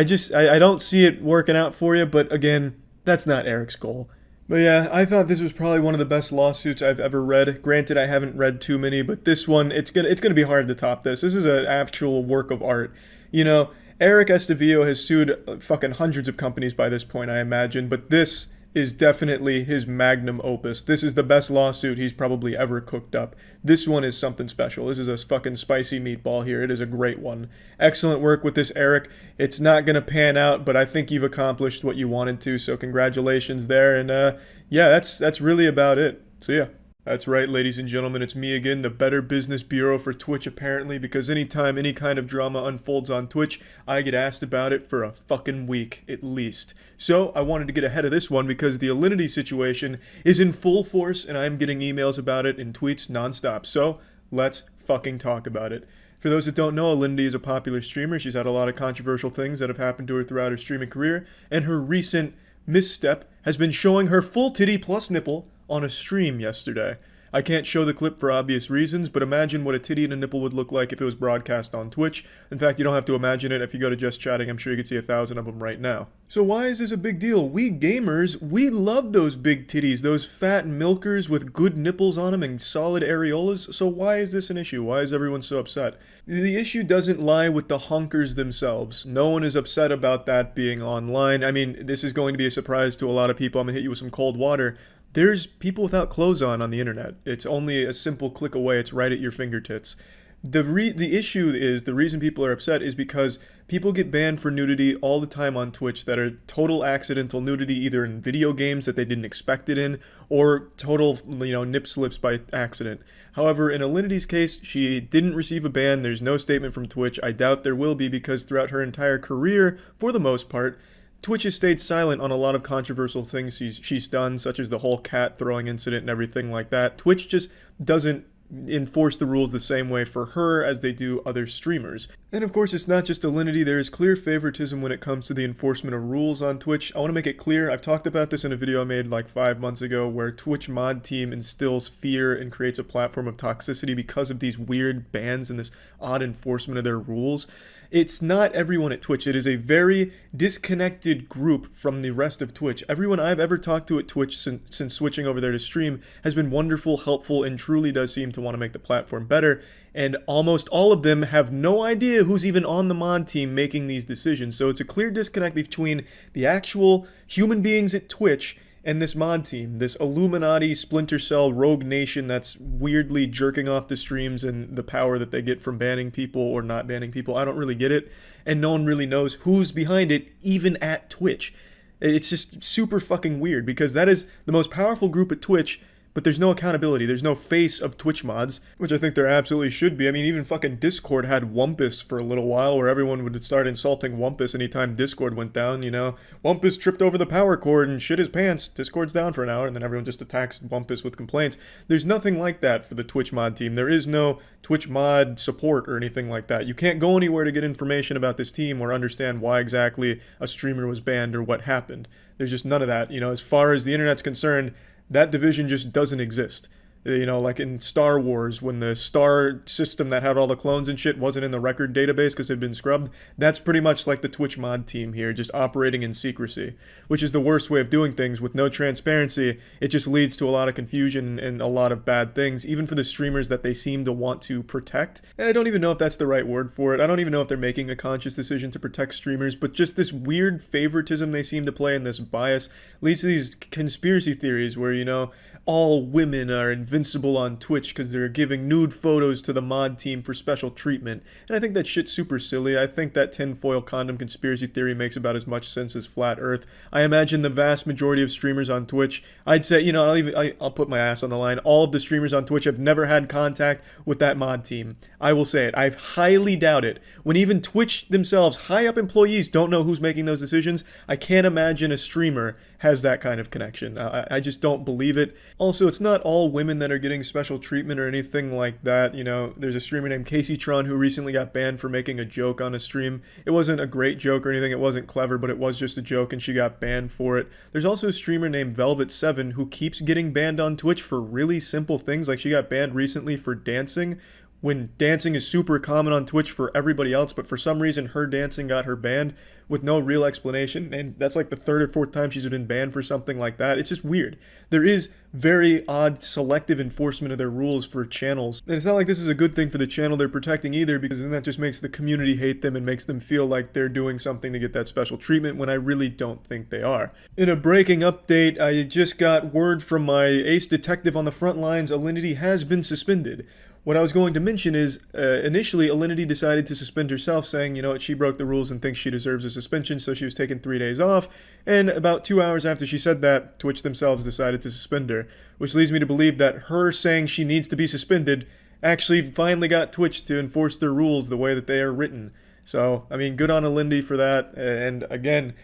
don't see it working out for you, but again, that's not Eric's goal. But yeah, I thought this was probably one of the best lawsuits I've ever read. Granted, I haven't read too many, but this one, it's gonna be hard to top this. This is an actual work of art. You know, Eric Estevillo has sued fucking hundreds of companies by this point, I imagine, but this is definitely his magnum opus. This is the best lawsuit he's probably ever cooked up. This one is something special. This is a fucking spicy meatball here. It is a great one. Excellent work with this, Eric. It's not gonna pan out, but I think you've accomplished what you wanted to, so congratulations there. And yeah, that's really about it. So yeah. That's right, ladies and gentlemen, it's me again, the Better Business Bureau for Twitch, apparently, because anytime any kind of drama unfolds on Twitch, I get asked about it for a fucking week, at least. So, I wanted to get ahead of this one because the Alinity situation is in full force, and I'm getting emails about it and tweets nonstop. So, let's fucking talk about it. For those that don't know, Alinity is a popular streamer. She's had a lot of controversial things that have happened to her throughout her streaming career, and her recent misstep has been showing her full titty plus nipple on a stream yesterday. I can't show the clip for obvious reasons, but imagine what a titty and a nipple would look like if it was broadcast on Twitch. In fact, you don't have to imagine it. If you go to Just Chatting, I'm sure you could see 1,000 of them right now. So why is this a big deal? We gamers, we love those big titties, those fat milkers with good nipples on them and solid areolas. So why is this an issue? Why is everyone so upset? The issue doesn't lie with the honkers themselves. No one is upset about that being online. I mean, this is going to be a surprise to a lot of people. I'm gonna hit you with some cold water. There's people without clothes on the internet. It's only a simple click away. It's right at your fingertips. The issue is, the reason people are upset is because people get banned for nudity all the time on Twitch that are total accidental nudity, either in video games that they didn't expect it in, or total, nip slips by accident. However, in Alinity's case, she didn't receive a ban. There's no statement from Twitch. I doubt there will be because throughout her entire career, for the most part, Twitch has stayed silent on a lot of controversial things she's done, such as the whole cat throwing incident and everything like that. Twitch just doesn't enforce the rules the same way for her as they do other streamers. And of course, it's not just Alinity. There is clear favoritism when it comes to the enforcement of rules on Twitch. I want to make it clear, I've talked about this in a video I made like 5 months ago, where Twitch mod team instills fear and creates a platform of toxicity because of these weird bans and this odd enforcement of their rules. It's not everyone at Twitch. It is a very disconnected group from the rest of Twitch. Everyone I've ever talked to at Twitch since switching over there to stream has been wonderful, helpful, and truly does seem to want to make the platform better. And almost all of them have no idea who's even on the mod team making these decisions. So it's a clear disconnect between the actual human beings at Twitch and this mod team, this Illuminati, Splinter Cell, rogue nation that's weirdly jerking off the streams and the power that they get from banning people or not banning people. I don't really get it, and no one really knows who's behind it, even at Twitch. It's just super fucking weird because that is the most powerful group at Twitch, but there's no accountability. There's no face of Twitch mods, which I think there absolutely should be. I mean, even fucking Discord had Wumpus for a little while where everyone would start insulting Wumpus anytime Discord went down, you know. Wumpus tripped over the power cord and shit his pants. Discord's down for an hour, and then everyone just attacks Wumpus with complaints. There's nothing like that for the Twitch mod team. There is no Twitch mod support or anything like that. You can't go anywhere to get information about this team or understand why exactly a streamer was banned or what happened. There's just none of that. You know, as far as the internet's concerned, that division just doesn't exist. You know, like in Star Wars, when the star system that had all the clones and shit wasn't in the record database because it had been scrubbed, that's pretty much like the Twitch mod team here, just operating in secrecy, which is the worst way of doing things. With no transparency, it just leads to a lot of confusion and a lot of bad things, even for the streamers that they seem to want to protect. And I don't even know if that's the right word for it. I don't even know if they're making a conscious decision to protect streamers, but just this weird favoritism they seem to play and this bias leads to these conspiracy theories where, you know, all women are invincible on Twitch because they're giving nude photos to the mod team for special treatment. And I think that shit's super silly. I think that tinfoil condom conspiracy theory makes about as much sense as flat earth. I imagine the vast majority of streamers on Twitch, I'd say, you know, I'll put my ass on the line, all of the streamers on Twitch have never had contact with that mod team. I will say it. I highly doubt it. When even Twitch themselves, high up employees, don't know who's making those decisions, I can't imagine a streamer has that kind of connection. I just don't believe it. Also, it's not all women that are getting special treatment or anything like that. You know, there's a streamer named CaseyTron who recently got banned for making a joke on a stream. It wasn't a great joke or anything. It wasn't clever, but it was just a joke and she got banned for it. There's also a streamer named Velvet7 who keeps getting banned on Twitch for really simple things. Like she got banned recently for dancing, when dancing is super common on Twitch for everybody else, but for some reason her dancing got her banned with no real explanation, and that's like the third or fourth time she's been banned for something like that. It's just weird. There is very odd selective enforcement of their rules for channels, and it's not like this is a good thing for the channel they're protecting either, because then that just makes the community hate them and makes them feel like they're doing something to get that special treatment when I really don't think they are. In a breaking update, I just got word from my ace detective on the front lines. Alinity has been suspended. What I was going to mention is, initially, Alinity decided to suspend herself, saying, you know what, she broke the rules and thinks she deserves a suspension, so she was taking 3 days off, and about 2 hours after she said that, Twitch themselves decided to suspend her, which leads me to believe that her saying she needs to be suspended actually finally got Twitch to enforce their rules the way that they are written. So, I mean, good on Alinity for that, and again,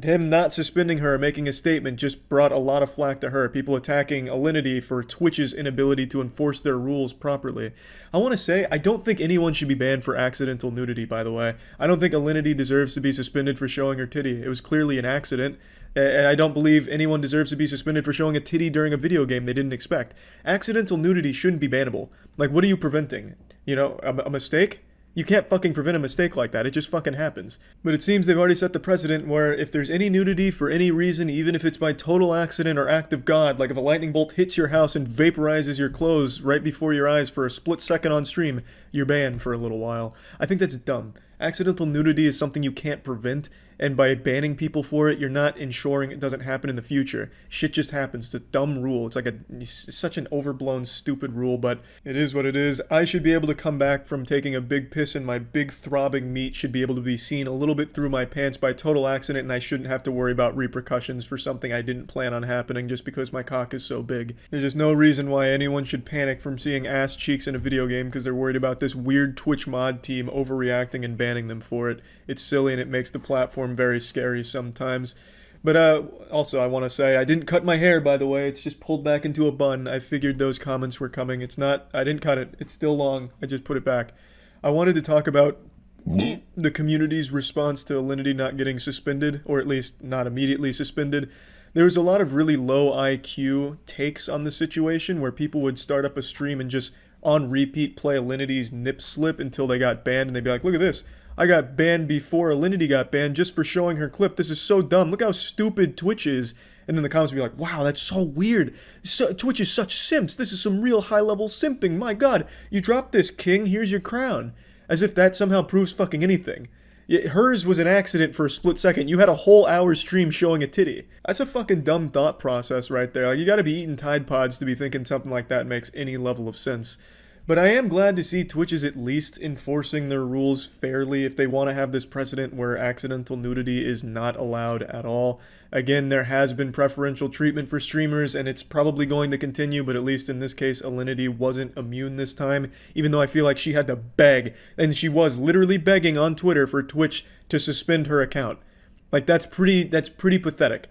him not suspending her, making a statement, just brought a lot of flack to her. People attacking Alinity for Twitch's inability to enforce their rules properly. I want to say, I don't think anyone should be banned for accidental nudity, by the way. I don't think Alinity deserves to be suspended for showing her titty. It was clearly an accident. And I don't believe anyone deserves to be suspended for showing a titty during a video game they didn't expect. Accidental nudity shouldn't be bannable. Like, what are you preventing? You know, a mistake? You can't fucking prevent a mistake like that. It just fucking happens. But it seems they've already set the precedent where if there's any nudity for any reason, even if it's by total accident or act of God, like if a lightning bolt hits your house and vaporizes your clothes right before your eyes for a split second on stream, you're banned for a little while. I think that's dumb. Accidental nudity is something you can't prevent, and by banning people for it, you're not ensuring it doesn't happen in the future. Shit just happens. It's a dumb rule. It's such an overblown, stupid rule, but it is what it is. I should be able to come back from taking a big piss, and my big throbbing meat should be able to be seen a little bit through my pants by total accident, and I shouldn't have to worry about repercussions for something I didn't plan on happening just because my cock is so big. There's just no reason why anyone should panic from seeing ass cheeks in a video game because they're worried about this weird Twitch mod team overreacting and banning them for it. It's silly and it makes the platform very scary sometimes. But also I want to say I didn't cut my hair, by the way. It's just pulled back into a bun. I figured those comments were coming. It's not, I didn't cut it. It's still long. I just put it back. I wanted to talk about the community's response to Alinity not getting suspended, or at least not immediately suspended. There was a lot of really low IQ takes on the situation where people would start up a stream and just on repeat play Alinity's nip slip until they got banned, and they'd be like, look at this. I got banned before Alinity got banned just for showing her clip. This is so dumb. Look how stupid Twitch is. And then the comments would be like, wow, that's so weird. Twitch is such simps. This is some real high-level simping. My God, you dropped this, king. Here's your crown. As if that somehow proves fucking anything. Hers was an accident for a split second. You had a whole hour stream showing a titty. That's a fucking dumb thought process right there. Like, you gotta be eating Tide Pods to be thinking something like that makes any level of sense. But I am glad to see Twitch is at least enforcing their rules fairly if they want to have this precedent where accidental nudity is not allowed at all. Again, there has been preferential treatment for streamers, and it's probably going to continue, but at least in this case, Alinity wasn't immune this time, even though I feel like she had to beg, and she was literally begging on Twitter for Twitch to suspend her account. Like, that's pretty pathetic.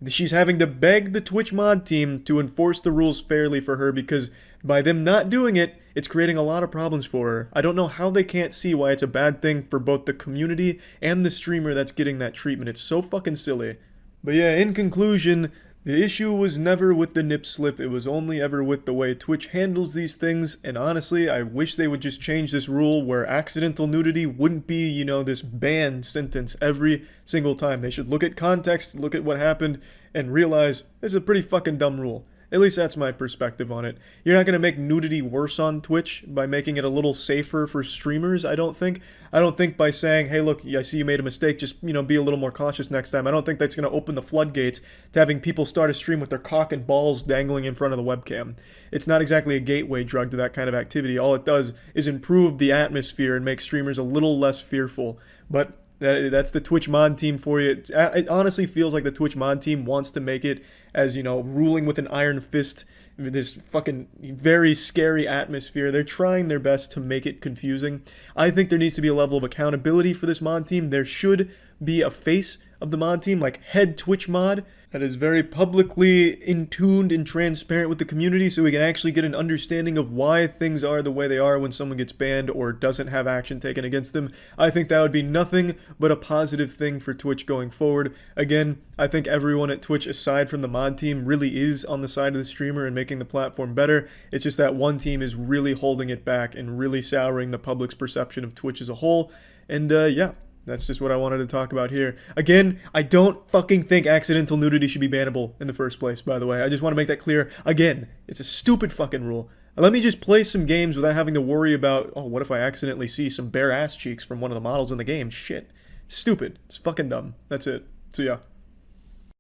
She's having to beg the Twitch mod team to enforce the rules fairly for her because by them not doing it, it's creating a lot of problems for her. I don't know how they can't see why it's a bad thing for both the community and the streamer that's getting that treatment. It's so fucking silly. But yeah, in conclusion, the issue was never with the nip slip, it was only ever with the way Twitch handles these things, and honestly, I wish they would just change this rule where accidental nudity wouldn't be, you know, this ban sentence every single time. They should look at context, look at what happened, and realize this is a pretty fucking dumb rule. At least that's my perspective on it. You're not going to make nudity worse on Twitch by making it a little safer for streamers, I don't think. I don't think by saying, hey, look, I see you made a mistake, just, you know, be a little more cautious next time. I don't think that's going to open the floodgates to having people start a stream with their cock and balls dangling in front of the webcam. It's not exactly a gateway drug to that kind of activity. All it does is improve the atmosphere and make streamers a little less fearful. But that's the Twitch mod team for you. It honestly feels like the Twitch mod team wants to make it as, you know, ruling with an iron fist, this fucking very scary atmosphere. They're trying their best to make it confusing. I think there needs to be a level of accountability for this mod team. There should be a face of the mod team, like head Twitch mod, that is very publicly in tuned and transparent with the community so we can actually get an understanding of why things are the way they are when someone gets banned or doesn't have action taken against them. I think that would be nothing but a positive thing for Twitch going forward. Again, I think everyone at Twitch aside from the mod team really is on the side of the streamer and making the platform better. It's just that one team is really holding it back and really souring the public's perception of Twitch as a whole. And yeah. That's just what I wanted to talk about here. Again, I don't fucking think accidental nudity should be bannable in the first place, by the way. I just want to make that clear. Again, it's a stupid fucking rule. Let me just play some games without having to worry about, oh, what if I accidentally see some bare ass cheeks from one of the models in the game? Shit. It's stupid. It's fucking dumb. That's it. So yeah.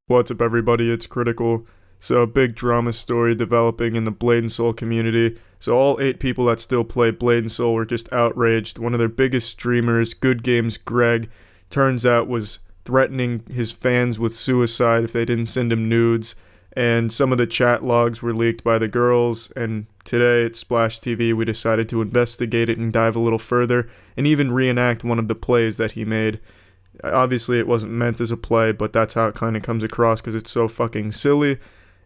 What's up, everybody? It's Critical. So a big drama story developing in the Blade and Soul community. So all 8 people that still play Blade and Soul were just outraged. One of their biggest streamers, Good Games Greg, turns out was threatening his fans with suicide if they didn't send him nudes. And some of the chat logs were leaked by the girls. And today at Splash TV we decided to investigate it and dive a little further and even reenact one of the plays that he made. Obviously it wasn't meant as a play, but that's how it kind of comes across because it's so fucking silly.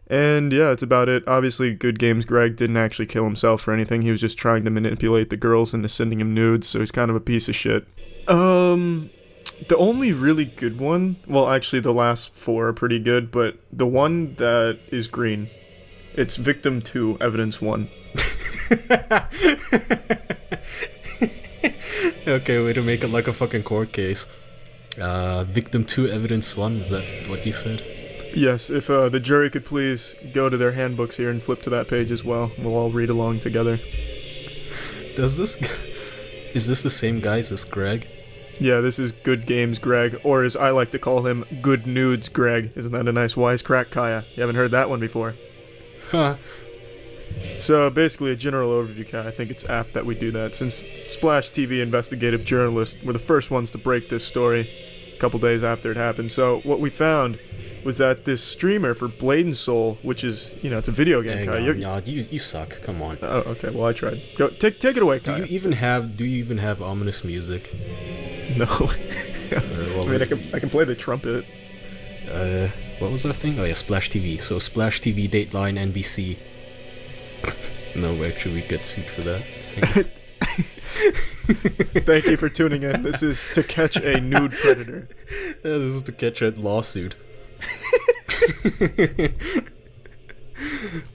And yeah, that's about it. Obviously, Good Games Greg didn't actually kill himself or anything. He was just trying to manipulate the girls into sending him nudes, so he's kind of a piece of shit. The only really good one, well, actually the last 4 are pretty good, but the one that is green, it's Victim 2, Evidence 1. Okay, way to make it like a fucking court case. Victim 2, Evidence 1, is that what you said? Yes, if the jury could please go to their handbooks here and flip to that page as well. We'll all read along together. Is this the same guy as this Greg? Yeah, this is Good Games Greg, or as I like to call him, Good Nudes Greg. Isn't that a nice wisecrack, Kaya? You haven't heard that one before. Huh. So basically a general overview, Kaya. I think it's apt that we do that, since Splash TV investigative journalists were the first ones to break this story a couple days after it happened. So what we found was that this streamer for Blade and Soul, which is, you know, it's a video game, Kai. You suck. Come on. Oh, okay. Well, I tried. Go, take it away, Kai. Do you even have ominous music? No. Well, I mean, I can play the trumpet. What was our thing? Oh yeah, Splash TV. So Splash TV, Dateline, NBC. No, actually, we get sued for that. Thank you for tuning in. This is To Catch a Nude Predator. Yeah, this is To Catch a Lawsuit.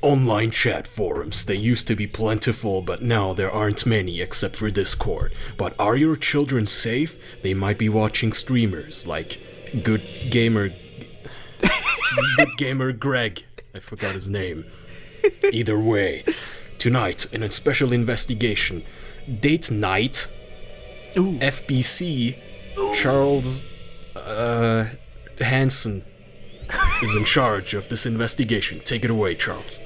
Online chat forums. They used to be plentiful, but now there aren't many except for Discord. But are your children safe? They might be watching streamers like Good Gamer Greg. I forgot his name. Either way, tonight in a special investigation, Date Night, FBC, Charles Hansen is in charge of this investigation. Take it away, Charles.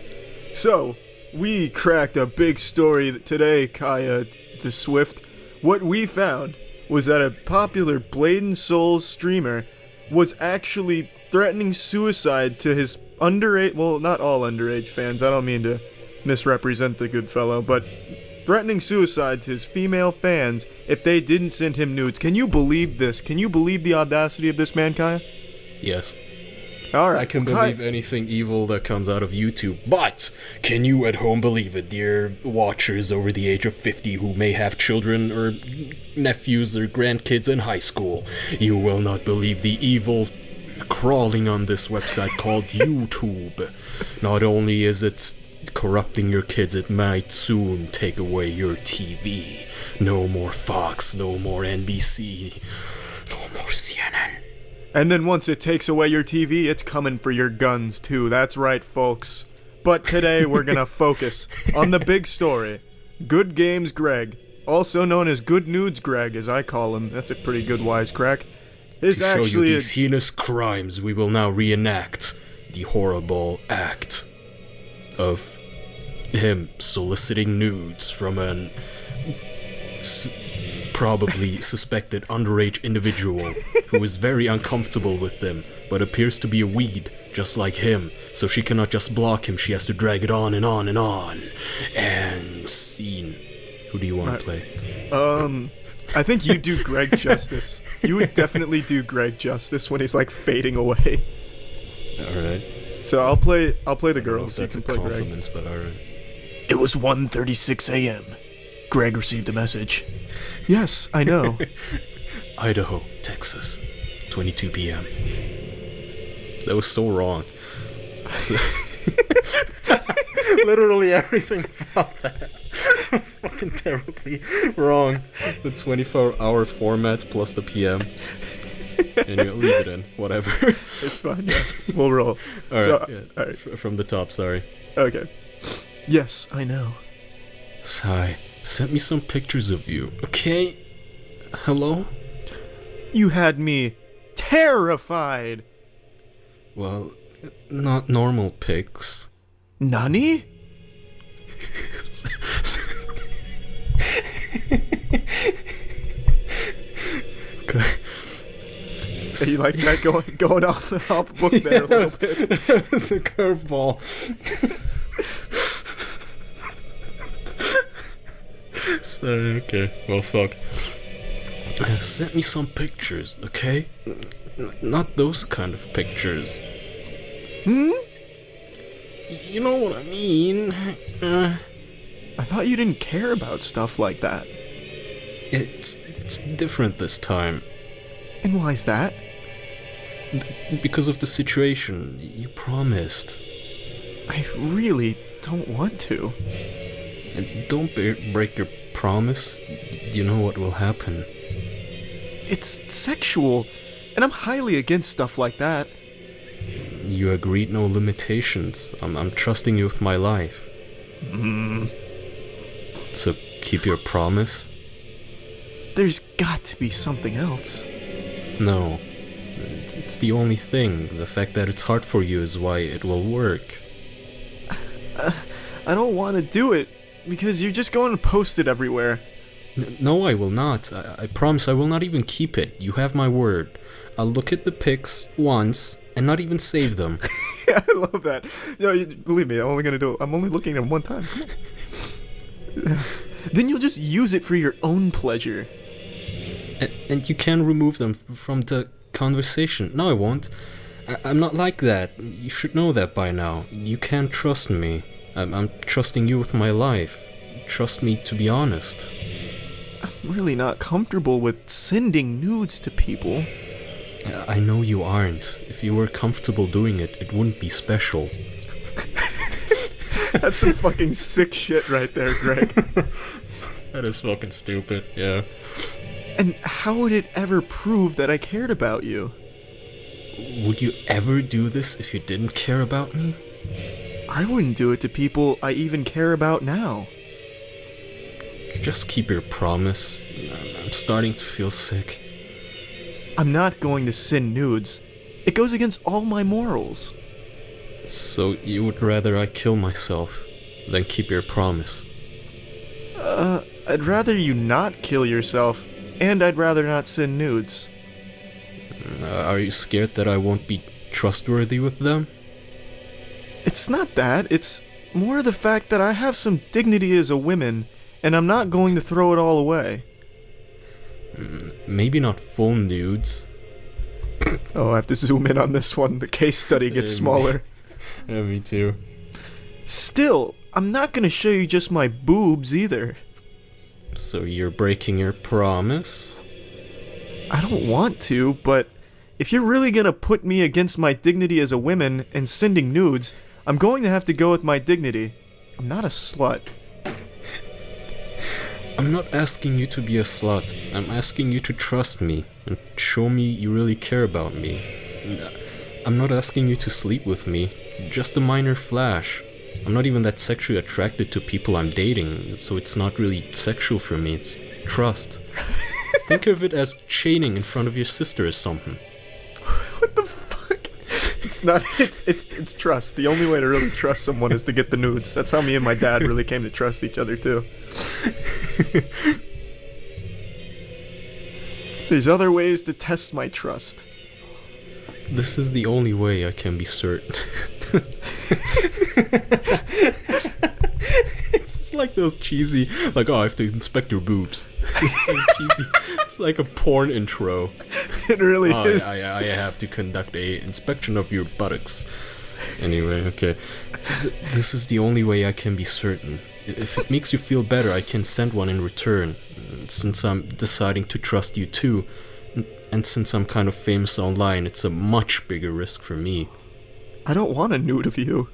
So, We cracked a big story today, Kaya the Swift. What we found was that a popular Blade & Souls streamer was actually threatening suicide to his underage, well, not all underage fans, I don't mean to misrepresent the good fellow, but threatening suicide to his female fans if they didn't send him nudes. Can you believe this? Can you believe the audacity of this man, Kaya? Yes. Alright. I can believe anything evil that comes out of YouTube, but can you at home believe it, dear watchers over the age of 50 who may have children or nephews or grandkids in high school? You will not believe the evil crawling on this website called YouTube. Not only is it corrupting your kids, it might soon take away your TV. No more Fox, no more NBC, no more CNN. And then once it takes away your TV, it's coming for your guns too. That's right, folks. But today we're gonna focus on the big story. Good Games Greg, also known as Good Nudes Greg, as I call him. That's a pretty good wisecrack. Is To show you actually these heinous crimes, we will now reenact the horrible act of him soliciting nudes from an probably suspected underage individual who is very uncomfortable with them, but appears to be a weeb, just like him. So she cannot just block him, she has to drag it on and on and on. And scene. Who do you want to play? I think you do Greg justice. You would definitely do Greg justice when he's like fading away. Alright. So I'll play the I don't know girl if so you that's a can play Greg. compliment, but alright. It was 1:36 a.m. Greg received a message. Yes, I know. Idaho, Texas, 22 p.m. That was so wrong. Literally everything about that was fucking terribly wrong. The 24-hour format plus the PM. Anyway, leave it in. Whatever. It's fine. Yeah. We'll roll. Alright, So, yeah, alright. from the top, sorry. Okay. Yes, I know. Sai, send me some pictures of you, okay? Hello? You had me terrified. Well, not normal pics. Nani? You like that going off book there a little bit? That was a curveball. Sorry, okay. Well, fuck. Send me some pictures, okay? Not those kind of pictures. Hmm? You know what I mean? I thought you didn't care about stuff like that. It's different this time. And why's that? Because of the situation. You promised. I really don't want to. And don't break your promise. You know what will happen. It's sexual, and I'm highly against stuff like that. You agreed no limitations. I'm trusting you with my life. So keep your promise? There's got to be something else. No. It's the only thing. The fact that it's hard for you is why it will work. I don't want to do it, because you're just going to post it everywhere. No, I will not. I promise I will not even keep it. You have my word. I'll look at the pics once and not even save them. Yeah, I love that. No, believe me, I'm only looking at them one time. Then you'll just use it for your own pleasure. And you can remove them from the conversation. No, I won't. I'm not like that. You should know that by now. You can trust me. I'm trusting you with my life. Trust me to be honest. I'm really not comfortable with sending nudes to people. I know you aren't. If you were comfortable doing it, it wouldn't be special. That's some fucking sick shit right there, Greg. That is fucking stupid, yeah. And how would it ever prove that I cared about you? Would you ever do this if you didn't care about me? I wouldn't do it to people I even care about now. Just keep your promise. I'm starting to feel sick. I'm not going to send nudes. It goes against all my morals. So you would rather I kill myself Then keep your promise. I'd rather you not kill yourself, and I'd rather not send nudes. Are you scared that I won't be trustworthy with them? It's not that, it's more the fact that I have some dignity as a woman, and I'm not going to throw it all away. Maybe not full nudes. Oh, I have to zoom in on this one. The case study gets smaller. Yeah, me too. Still, I'm not gonna show you just my boobs either. So you're breaking your promise? I don't want to, but if you're really gonna put me against my dignity as a woman and sending nudes, I'm going to have to go with my dignity. I'm not a slut. I'm not asking you to be a slut. I'm asking you to trust me and show me you really care about me. I'm not asking you to sleep with me, just a minor flash. I'm not even that sexually attracted to people I'm dating, so it's not really sexual for me, it's trust. Think of it as chaining in front of your sister or something. What the fuck? It's not, it's trust. The only way to really trust someone is to get the nudes. That's how me and my dad really came to trust each other too. There's other ways to test my trust. This is the only way I can be certain. It's like those cheesy, like, oh, I have to inspect your boobs. It's like cheesy. It's like a porn intro. It really is. I have to conduct a inspection of your buttocks. Anyway, okay. This is the only way I can be certain. If it makes you feel better, I can send one in return. Since I'm deciding to trust you too, and since I'm kind of famous online, it's a much bigger risk for me. I don't want a nude of you.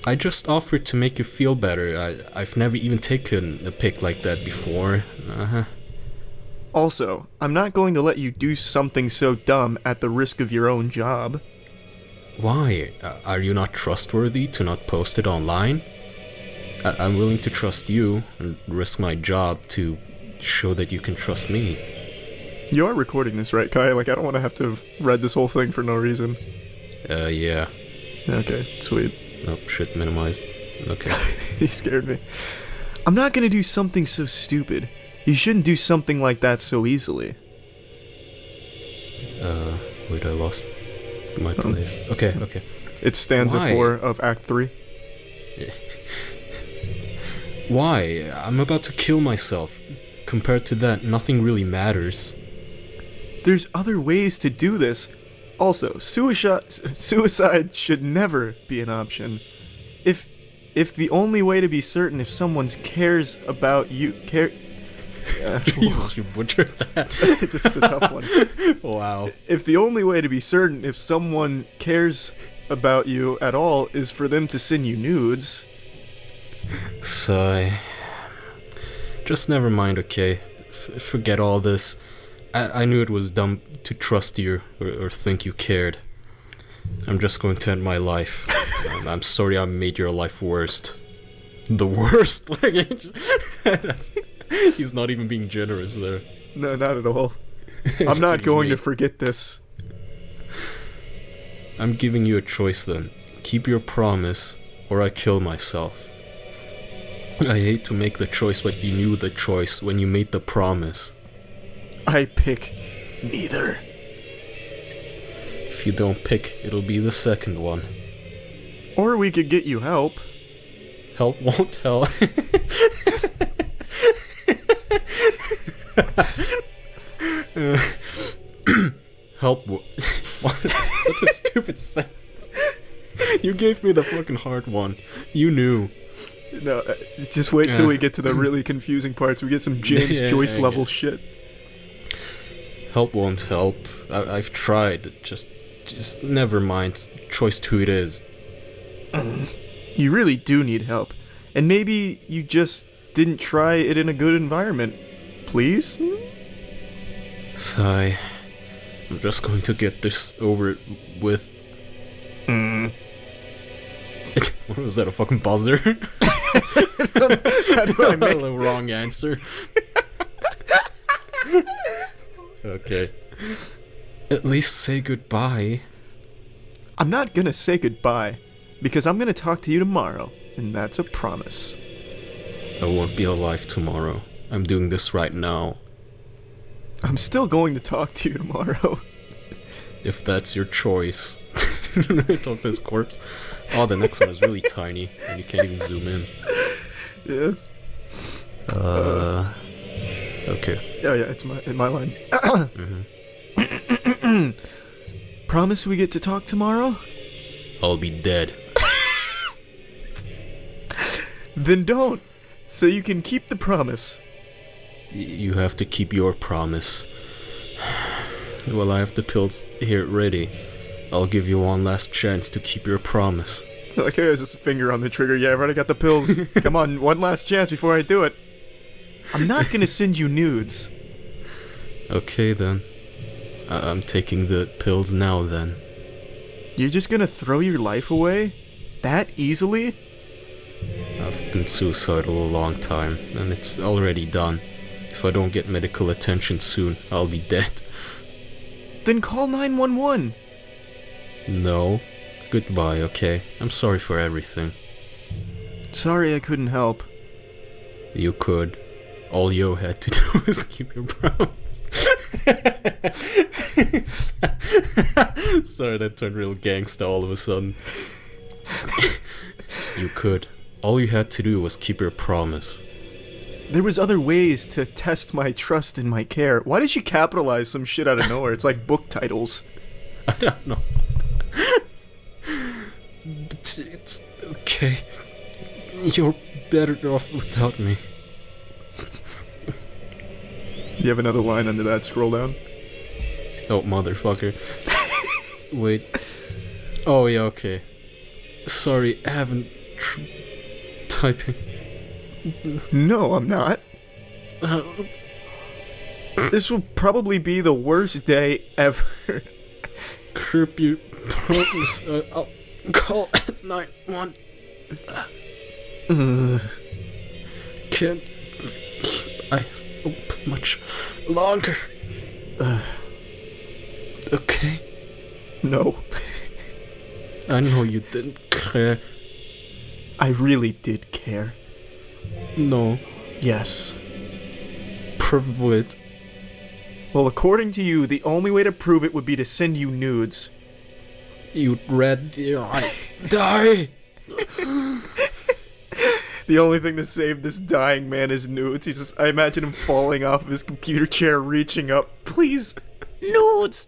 I just offered to make you feel better. I've never even taken a pic like that before. Also, I'm not going to let you do something so dumb at the risk of your own job. Why? Are you not trustworthy to not post it online? I'm willing to trust you and risk my job to show that you can trust me. You are recording this, right, Kai? Like, I don't want to have to have read this whole thing for no reason. Yeah. Okay, sweet. Nope, shit minimized. Okay. He scared me. I'm not gonna do something so stupid. You shouldn't do something like that so easily. Wait, I lost my place. Okay. It's stanza Why? 4 of Act 3. Why? I'm about to kill myself. Compared to that, nothing really matters. There's other ways to do this. Also, suicide should never be an option. If the only way to be certain if someone cares about you Jesus, you butchered that. This is a tough one. Wow. If the only way to be certain if someone cares about you at all is for them to send you nudes. Sigh. Just never mind, okay? Forget all this. I knew it was dumb to trust you or think you cared. I'm just going to end my life. I'm sorry I made your life worst. The worst? He's not even being generous there. No, not at all. I'm not going to forget this. I'm giving you a choice then. Keep your promise, or I kill myself. I hate to make the choice, but you knew the choice when you made the promise. I pick neither. If you don't pick, it'll be the second one. Or we could get you help. Help won't help. Help what a stupid sentence. You gave me the fucking hard one. You knew. No, just wait till we get to the really confusing parts. We get some James Joyce level shit. Help won't help. I've tried. Just never mind. Choice 2 it is. You really do need help. And maybe you just didn't try it in a good environment. Please? Sigh. I'm just going to get this over with. What was that, a fucking buzzer? How do I make The wrong answer. Okay. At least say goodbye. I'm not gonna say goodbye. because I'm gonna talk to you tomorrow, and that's a promise. I won't be alive tomorrow. I'm doing this right now. I'm still going to talk to you tomorrow. If that's your choice. Talk to his corpse. Oh, the next one is really tiny, and you can't even zoom in. Yeah. Okay. Yeah, it's my line. Promise we get to talk tomorrow? I'll be dead. Then don't, so you can keep the promise. You have to keep your promise. Well, I have the pills here ready. I'll give you one last chance to keep your promise. Like, he has his finger on the trigger. Yeah, I've already got the pills. Come on, one last chance before I do it. I'm not gonna send you nudes. Okay, then. I'm taking the pills now, then. You're just gonna throw your life away? That easily? I've been suicidal a long time, and it's already done. If I don't get medical attention soon, I'll be dead. Then call 911. No. Goodbye, okay? I'm sorry for everything. Sorry I couldn't help. You could. All you had to do was keep your promise. Sorry, that turned real gangsta all of a sudden. You could. All you had to do was keep your promise. There was other ways to test my trust and my care. Why did you capitalize some shit out of nowhere? It's like book titles. I don't know. But it's okay. You're better off without me. You have another line under that, scroll down. Oh, motherfucker. Wait. Oh, yeah, okay. Sorry, I haven't typing. No, I'm not. This will probably be the worst day ever. Curb your promise. I'll call at 911. Can't keep my eyes open much longer. Okay. No. I know you didn't care. I really did care. No. Yes. Prove it. Well, according to you, the only way to prove it would be to send you nudes. You'd rather I die. The only thing to save this dying man is nudes. He's just, I imagine him falling off of his computer chair, reaching up. Please, nudes.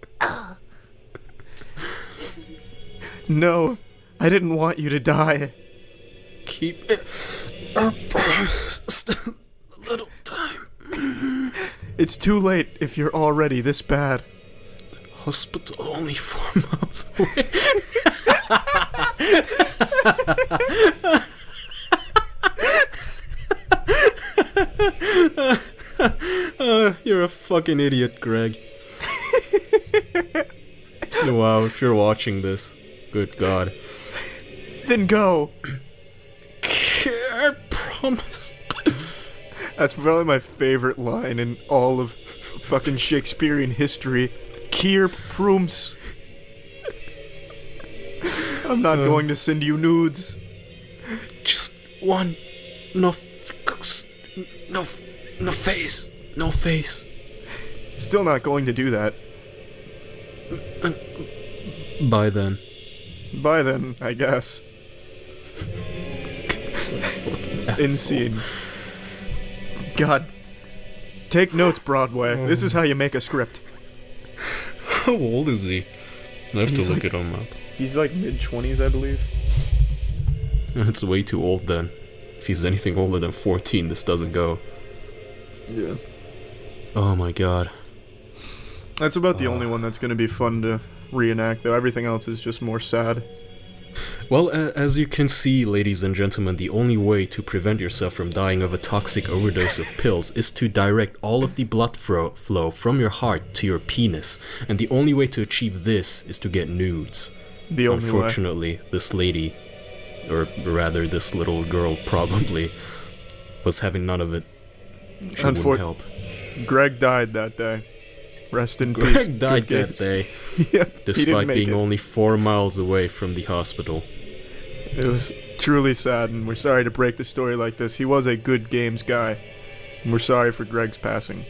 No, I didn't want you to die. Keep it up. Still a little time. It's too late if you're already this bad. Hospital only 4 miles away. You're a fucking idiot, Greg. Wow, if you're watching this, good God. Then go. I promise. That's probably my favorite line in all of fucking Shakespearean history. Kier prums. I'm not going to send you nudes. Just one. No face. No face. Still not going to do that. Bye then. Bye then, I guess. Insane. God. Take notes, Broadway. This is how you make a script. How old is he? I have He's to look like- it on map. He's like mid-20s, I believe. It's way too old then. If he's anything older than 14, this doesn't go. Yeah. Oh my god. That's about the only one that's going to be fun to reenact, though. Everything else is just more sad. Well, as you can see, ladies and gentlemen, the only way to prevent yourself from dying of a toxic overdose of pills is to direct all of the blood flow from your heart to your penis. And the only way to achieve this is to get nudes. The only way. Unfortunately, this lady, or rather this little girl probably, was having none of it. She wouldn't help. Greg died that day. Rest in peace. Greg died Good that day, yeah, he didn't despite make being it. only 4 miles away from the hospital. It was truly sad, and we're sorry to break the story like this. He was a good games guy, and we're sorry for Greg's passing.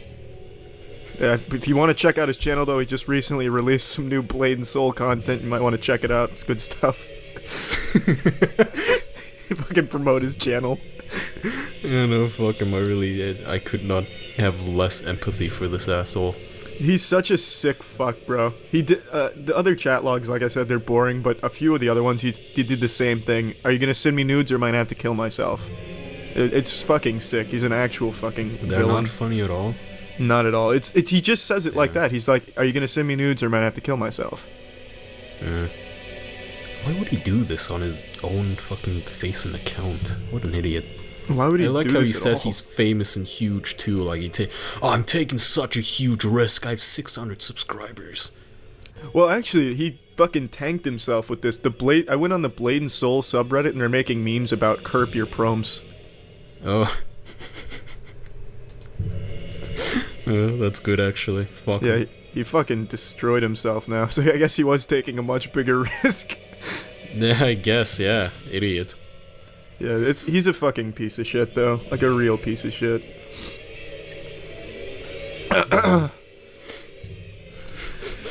If you want to check out his channel, though, he just recently released some new Blade and Soul content. You might want to check it out. It's good stuff. Fucking promote his channel. Yeah, no, fuck him. I could not have less empathy for this asshole. He's such a sick fuck, bro. He did the other chat logs, like I said, they're boring, but a few of the other ones, he did the same thing. Are you gonna send me nudes, or am I gonna have to kill myself? It's fucking sick. He's an actual fucking They're villain. not funny at all. Not at all. It's he just says it like that. He's like, "Are you gonna send me nudes, or am I gonna have to kill myself?" Why would he do this on his own fucking face and account? What an idiot. Why would he? I like do how this he at says all? he's famous and huge too. Like I'm taking such a huge risk. I have 600 subscribers. Well, actually, he fucking tanked himself with this. I went on the Blade and Soul subreddit, and they're making memes about curb your prompts. Oh. That's good, actually. Fuck Yeah, him. he fucking destroyed himself now. So I guess he was taking a much bigger risk. Yeah, I guess, yeah. Idiot. Yeah, he's a fucking piece of shit, though. Like a real piece of shit.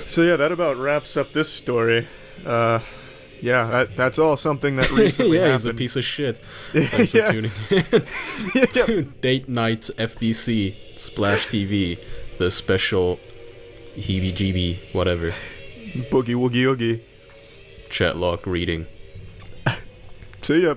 So yeah, that about wraps up this story. Yeah, that's all something that recently yeah, happened. he's a piece of shit. Thanks for tuning in. Dude, Date Night FBC, Splash TV, the special heebie-jeebie, whatever. Boogie woogie oogie. Chat log reading. See ya.